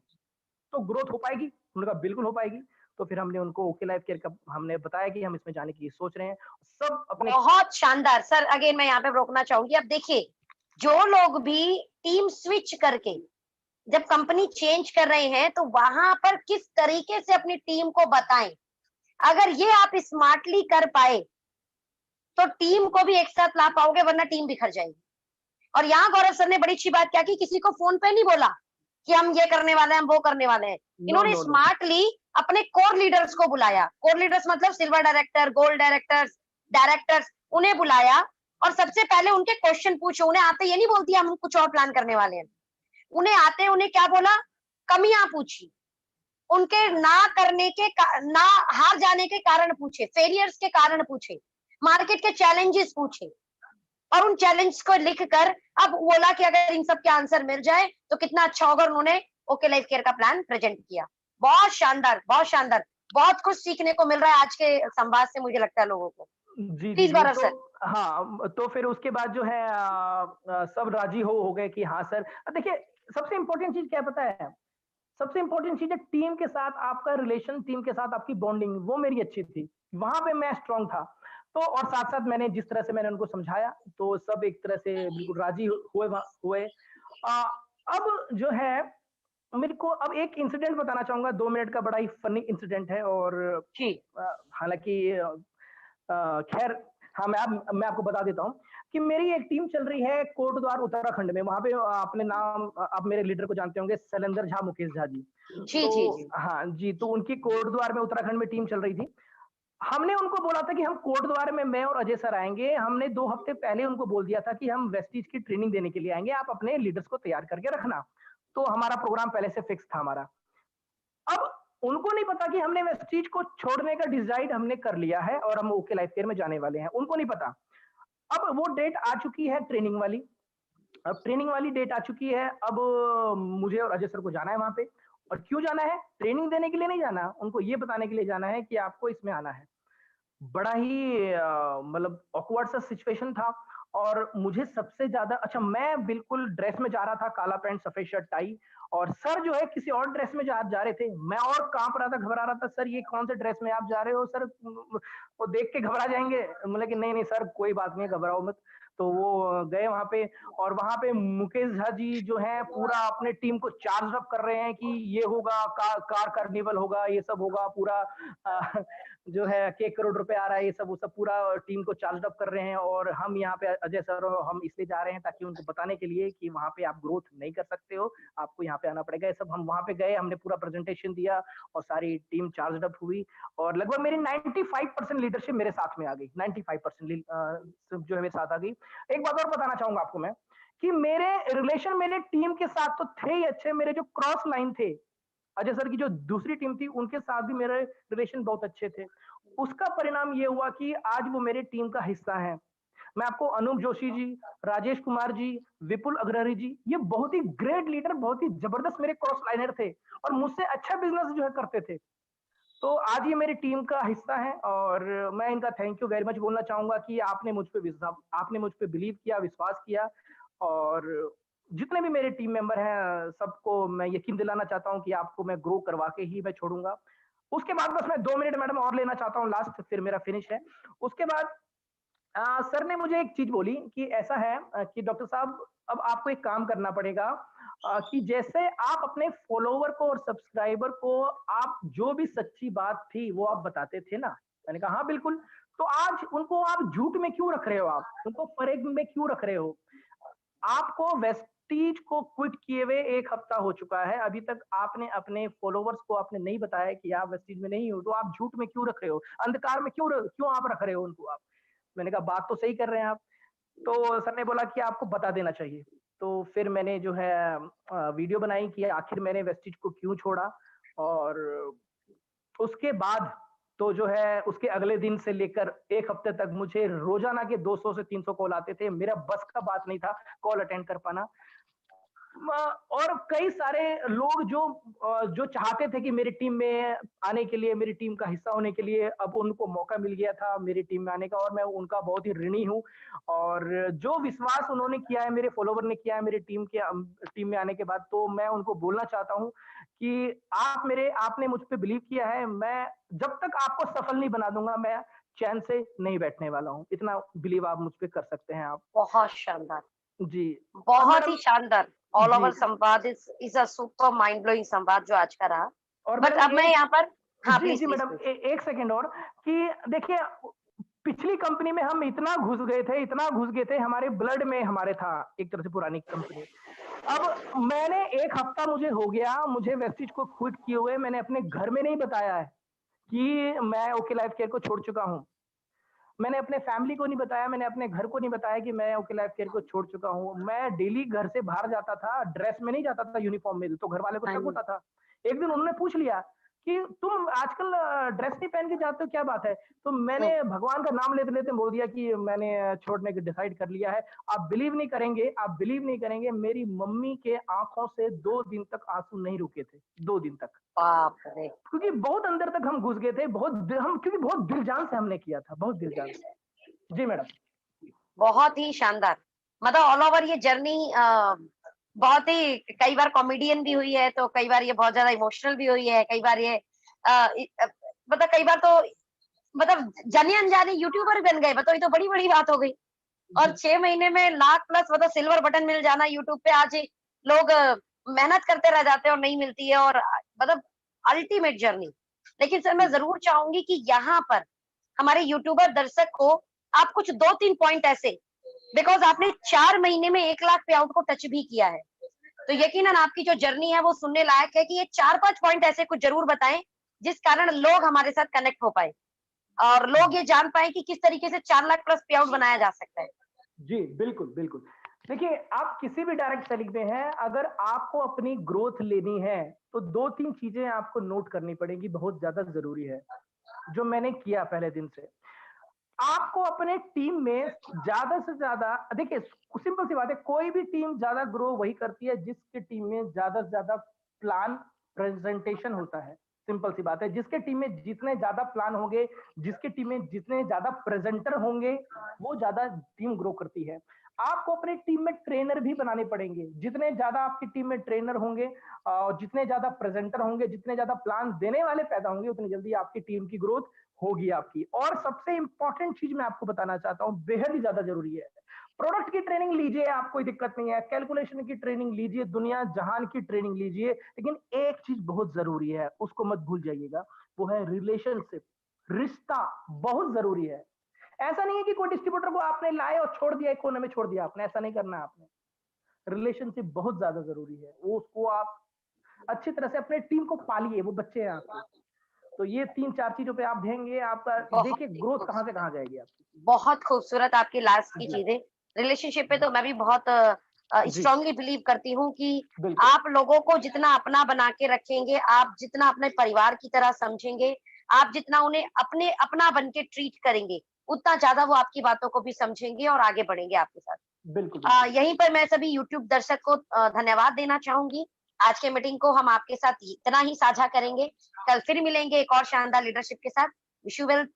तो ग्रोथ हो पाएगी? उन्होंने कहा बिल्कुल हो पाएगी। तो फिर हमने उनको ओके लाइफ केयर का हमने बताया कि हम इसमें जाने की सोच रहे हैं। सब अपने बहुत शानदार सर, अगेन मैं यहाँ पे रोकना चाहूंगी। अब देखिए, जो लोग भी टीम स्विच करके जब कंपनी चेंज कर रहे हैं, तो वहां पर किस तरीके से अपनी टीम को बताएं। अगर ये आप स्मार्टली कर पाए, तो टीम को भी एक साथ ला पाओगे, वरना टीम बिखर जाएगी। और यहाँ गौरव सर ने बड़ी अच्छी बात क्या की, किसी को फोन पे नहीं बोला कि हम ये करने वाले हैं, हम वो करने वाले हैं। नो, इन्होंने नो, नो। स्मार्टली अपने कोर लीडर्स को बुलाया। कोर लीडर्स मतलब silver director, gold directors, directors, उन्हें बुलाया और सबसे पहले उनके क्वेश्चन पूछो। उन्हें आते ये नहीं बोलती हम कुछ और प्लान करने वाले हैं। उन्हें आते उन्हें क्या बोला, कमियां पूछी, उनके ना करने के ना हार जाने के कारण पूछे, फेलियर्स के कारण पूछे, मार्केट के चैलेंजेस पूछे, और उन चैलेंज को लिखकर अब बोला कि अगर इन सब के आंसर मिल जाए तो कितना अच्छा होगा। उन्होंने ओके लाइफ केयर का प्लान प्रेजेंट किया। बहुत शानदार, बहुत शानदार। बहुत कुछ सीखने को मिल रहा है आज के संवाद से, मुझे लगता है लोगों को। जी, जी, प्लीज जी। गौरव तो सर। हाँ, तो फिर उसके बाद जो है सब राज़ी हो गए कि हाँ सर। देखिए, सबसे इम्पोर्टेंट चीज़ क्या है पता है? सबसे इम्पोर्टेंट चीज़ है टीम के साथ आपका रिलेशन, टीम के साथ आपकी बॉन्डिंग, वो मेरी अच्छी थी। वहाँ पे मैं स्ट्रॉन्ग था। तो और साथ-साथ मैंने जिस तरह से मैंने उनको समझाया, तो सब एक तरह से बिल्कुल राज़ी हुए। अ, अब जो है, मेरे को अब एक इंसिडेंट बताना चाहूँगा, 2 मिनट का बड़ा ही फ़नी इंसिडेंट है, और जी हालाँकि खैर, हाँ, मैं आपको बता देता हूँ कि मेरी एक टीम चल रही है कोटद्वार उत्तराखंड में। वहाँ पे अपने नाम आप मेरे लीडर को जानते होंगे, शैलेंद्र झा, मुकेश झा जी। जी तो जी जी। हाँ जी, तो उनकी कोटद्वार में उत्तराखंड में टीम चल रही थी। हमने उनको बोला था कि हम कोटद्वार में मैं और अजय सर आएँगे। हमने 2 हफ्ते पहले उनको बोल दिया था कि हम वेस्टीज की ट्रेनिंग देने के लिए आएँगे, आप अपने लीडर्स को तैयार करके रखना। तो हमारा प्रोग्राम पहले से फिक्स था हमारा। अब उनको नहीं पता कि हमने वेस्टीज को छोड़ने का डिसाइड हमने कर लिया है, और हम ओके लाइफ केयर में जाने वाले हैं, उनको नहीं पता। अब वो डेट आ चुकी है ट्रेनिंग वाली। अब ट्रेनिंग वाली डेट आ चुकी है। अब मुझे और अजय सर को जाना है वहाँ पे। और क्यों जाना है? ट्रेनिंग देने के लिए नहीं जाना, उनको ये बताने के लिए जाना है कि आपको इसमें आना है। बड़ा ही मतलब ऑकवर्ड सा सिचुएशन था। और मुझे सबसे ज़्यादा, अच्छा, मैं बिल्कुल ड्रेस में जा रहा था, काला पैंट, सफेद शर्ट, टाई, और सर जो है किसी और ड्रेस में जा रहे थे। मैं और काँप रहा था, घबरा रहा था, सर ये कौन से ड्रेस में आप जा रहे हो सर? वो देख के घबरा जाएँगे। मतलब कि नहीं, नहीं सर, कोई बात नहीं है, घबराओ मत। तो वो गए वहाँ पे, और वहाँ पे मुकेश झा जी जो हैं पूरा अपने टीम को चार्ज अप कर रहे हैं कि ये होगा, कार कार्निवल होगा, ये सब होगा पूरा। अ, जो है के करोड़ रुपए आ रहा है, ये सब वो सब पूरा टीम को चार्ज अप कर रहे हैं। और हम यहाँ पे अजय सर और हम इसलिए जा रहे हैं ताकि उनको बताने के लिए कि वहाँ पे आप ग्रोथ नहीं कर सकते हो, आपको यहाँ पे आना पड़ेगा। ये सब हम वहाँ पे गए, हमने पूरा प्रेजेंटेशन दिया, और सारी टीम चार्ज अप हुई। और लगभग मेरी 95% लीडरशिप मेरे साथ में आ गई। 95% जो है मेरे साथ आ गई। एक बात और बताना चाहूंगा आपको मैं, कि मेरे रिलेशन मेरे टीम के साथ तो थे ही अच्छे। मेरे जो क्रॉस लाइन थे, अजय सर की जो दूसरी टीम थी, उनके साथ भी मेरे रिलेशन बहुत अच्छे थे। उसका परिणाम ये हुआ कि आज वो मेरे टीम का हिस्सा है। मैं आपको अनूप जोशी जी, राजेश कुमार जी, विपुल अग्रहरी जी, ये बहुत ही ग्रेट लीडर, बहुत ही जबरदस्त मेरे क्रॉस लाइनर थे, और मुझसे अच्छा बिजनेस जो है करते थे। तो आज ये मेरी टीम का हिस्सा है और मैं इनका थैंक यू वेरी मच बोलना चाहूँगा कि आपने मुझ पे बिलीव किया, विश्वास किया और जितने भी मेरे टीम मेंबर हैं, सबको मैं यकीन दिलाना चाहता हूँ कि आपको मैं ग्रो करवा के ही मैं छोड़ूँगा। उसके बाद बस मैं 2 मिनट मैडम और लेना चाहता हूँ लास्ट फिर मेरा फिनिश है। उसके बाद सर ने मुझे एक चीज़ बोली कि ऐसा है कि डॉक्टर साहब अब आपको एक काम करना पड़ेगा कि जैसे आप अपने फॉलोवर को और सब्सक्राइबर को आप जो भी सच्ची बात थी वो आप बताते थे ना? मैंने कहा हाँ, बिल्कुल। तो आज उनको आप झूठ में क्यों रख रहे हो आप? उनको फ़रेब में क्यों रख रहे हो? आपको वेस्टीज को क्विट किए हुए 1 हफ्ता हो चुका है। अभी तक आपने अपने फॉलोवर्स को आपने नहीं बताया कि आप वेस्टीज में नहीं हो, तो आप झूठ में क्यों रख रहे हो? अंधकार में क्यों आप रख रहे हो उनको आप? मैंने कहा बात तो सही कर रहे हैं आप। तो सर ने बोला कि आपको बता देना चाहिए। तो फिर मैंने जो है वीडियो बनाई कि आखिर मैंने वेस्टीज को क्यों छोड़ा और उसके बाद तो जो है उसके अगले दिन से लेकर 1 हफ्ते तक मुझे रोज़ाना के 200 से 300 कॉल आते थे। मेरा बस का बात नहीं था कॉल अटेंड कर पाना। म और कई सारे लोग जो चाहते थे कि मेरी टीम में आने के लिए, मेरी टीम का हिस्सा होने के लिए, अब उनको मौका मिल गया था मेरी टीम में आने का और मैं उनका बहुत ही ऋणी हूँ। और जो विश्वास उन्होंने किया है, मेरे फॉलोवर ने किया है मेरी टीम में आने के बाद, तो मैं उनको बोलना चाहता हूँ कि आपने मुझ पे बिलीव किया है, मैं जब तक आपको सफल नहीं बना दूँगा, मैं चैन से नहीं बैठने वाला हूँ। इतना बिलीव आप मुझ पे कर सकते हैं आप। बहुत शानदार, जी। अब बहुत ही मैडम शानदार। ऑल जी। ओवर संवाद is a super mind blowing संवाद जो आज का रहा। और बट मैडम अब मैं यहाँ पर हाँ, जी, प्लीज़, जी प्लीज़, मैडम प्लीज़। 1 सेकंड और कि देखिए पिछली कंपनी में हम इतना घुस गए थे, हमारे ब्लड में हमारे था एक तरह से पुरानी कंपनी। अब मैंने 1 हफ्ता मुझे हो गया, मुझे वेस्टीज को क्विट किए हुए मैंने अपने घर में नहीं बताया है कि मैं ओके लाइफ केयर को छोड़ चुका हूँ। मैंने अपने फैमिली को नहीं बताया, मैंने अपने घर को नहीं बताया कि मैं ओके लाइफ केयर को छोड़ चुका हूँ। मैं डेली घर से बाहर जाता था, ड्रेस में नहीं जाता था यूनिफ़ॉर्म में, तो घर वाले को हाँ शक जी। होता था। एक दिन उन्होंने पूछ लिया कि तुम आजकल ड्रेस नहीं पहन के जाते हो, क्या बात है? तो हुँ, मैंने भगवान का नाम लेते-लेते बोल दिया कि मैंने छोड़ने की डिसाइड कर लिया है। आप बिलीव नहीं करेंगे, मेरी मम्मी के आँखों से 2 दिन तक आँसू नहीं रुके थे, 2 दिन तक। बाप रे! क्योंकि बहुत अंदर तक हम घुस गए थे, बहुत दिल जान से हमने किया था, बहुत दिल जान से। जी मैडम। बहुत ही शानदार। मतलब ऑल ओवर ये जर्नी बहुत ही कई बार कॉमेडियन भी हुई है, तो कई बार ये बहुत ज़्यादा इमोशनल भी हुई है, कई बार ये मतलब कई बार तो मतलब जाने-अनजाने यूट्यूबर बन गए, बताओ ये तो बड़ी-बड़ी बात हो गई। और जी, 6 महीने में लाख प्लस मतलब सिल्वर बटन मिल जाना यूट्यूब पे आज लोग मेहनत करते रह जाते हैं और नहीं मिलती है और मतलब अल्टीमेट जर्नी। लेकिन सर मैं जी। ज़रूर चाहूँगी कि यहाँ पर हमारे यूट्यूबर दर्शक को आप कुछ 2-3 पॉइंट ऐसे बिकॉज़ आपने 4 महीने में 1 लाख पे आउट को टच भी किया है। तो यकीनन आपकी जो जर्नी है वो सुनने लायक है कि ये 4-5 पॉइंट ऐसे कुछ ज़रूर बताएँ, जिस कारण लोग हमारे साथ कनेक्ट हो पाएँ और लोग ये जान पाएँ कि किस तरीके से 4 लाख प्लस पे आउट बनाया जा सकता है। जी, बिल्कुल, बिल्कुल। देखिए, आप किसी भी डायरेक्ट सेलिंग में हैं, अगर आपको अपनी ग्रोथ लेनी है, तो 2-3 चीज़ें आपको नोट करनी पड़ेंगी, बहुत ज़्यादा ज़रूरी है, जो मैंने किया पहले दिन से। आपको अपने टीम में ज़्यादा से ज़्यादा देखिए, सिंपल सी बात है, कोई भी टीम ज़्यादा ग्रो वही करती है, जिसकी टीम में ज़्यादा से ज़्यादा प्लान प्रेज़ेंटेशन होता है। सिंपल सी बात है, जिसके टीम में जितने ज़्यादा प्लान होंगे, जिसकी टीम में जितने ज़्यादा प्रेज़ेंटर होंगे, वो ज़्यादा टीम ग्रो करती है। आपको अपनी टीम में ट्रेनर भी बनाने पड़ेंगे। जितने ज़्यादा आपकी टीम में ट्रेनर होंगे जितने ज़्यादा प्रेज़ेंटर होंगे, जितने ज़्यादा प्लान देने वाले पैदा होंगे, उतनी जल्दी आपकी टीम की ग्रोथ होगी आपकी। और सबसे इंपॉर्टेंट चीज़ मैं आपको बताना चाहता हूँ, बेहद ही ज़्यादा ज़रूरी है। प्रोडक्ट की ट्रेनिंग लीजिए, आप कोई दिक्कत नहीं है। कैलकुलेशन की ट्रेनिंग लीजिए, दुनिया जहान की ट्रेनिंग लीजिए, लेकिन एक चीज़ बहुत ज़रूरी है, उसको मत भूल जाइएगा, वो है रिलेशनशिप, रिश्ता बहुत ज़रूरी है। ऐसा नहीं है कि कोई डिस्ट्रीब्यूटर को आपने लाए और छोड़ दिया, एक कोने में छोड़ दिया आपने, ऐसा नहीं करना है आपने। रिलेशनशिप बहुत ज़्यादा ज़रूरी है, वो उसको आप अच्छी तरह से अपने टीम को पालिए, वो बच्चे हैं आपके। तो ये 3-4 चीज़ों पे आप देंगे, आपका बहुत देखिए ही ग्रोथ कहाँ से खूबसूरत। कहाँ जाएगी आपकी। बहुत खूबसूरत आपकी लास्ट की जी, चीज़ें। रिलेशनशिप पे जी, तो मैं भी बहुत जी, स्ट्रांगली बिलीव करती हूँ कि बिल्कुल। आप लोगों को जितना अपना बना के रखेंगे, आप जितना अपने परिवार की तरह समझेंगे, आप जितना उन्हें अपने अपना बन के ट्रीट करेंगे, उतना ज़्यादा वो आपकी बातों को भी समझेंगे और आगे बढ़ेंगे आपके साथ। बिल्कुल, बिल्कुल। यहीं पर मैं सभी यूट्यूब दर्शक को धन्यवाद देना चाहूँगी। आज के मीटिंग को हम आपके साथ इतना ही साझा करेंगे। कल फिर मिलेंगे एक और शानदार लीडरशिप के साथ। विश यू वेल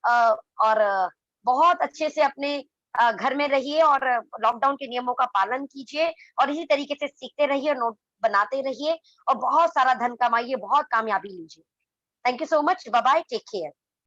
और बहुत अच्छे से अपने घर में रहिए और लॉकडाउन के नियमों का पालन कीजिए और इसी तरीके से सीखते रहिए, नोट बनाते रहिए और बहुत सारा धन कमाइए, बहुत कामयाबी लीजिए। Thank you so much. Bye bye, take care.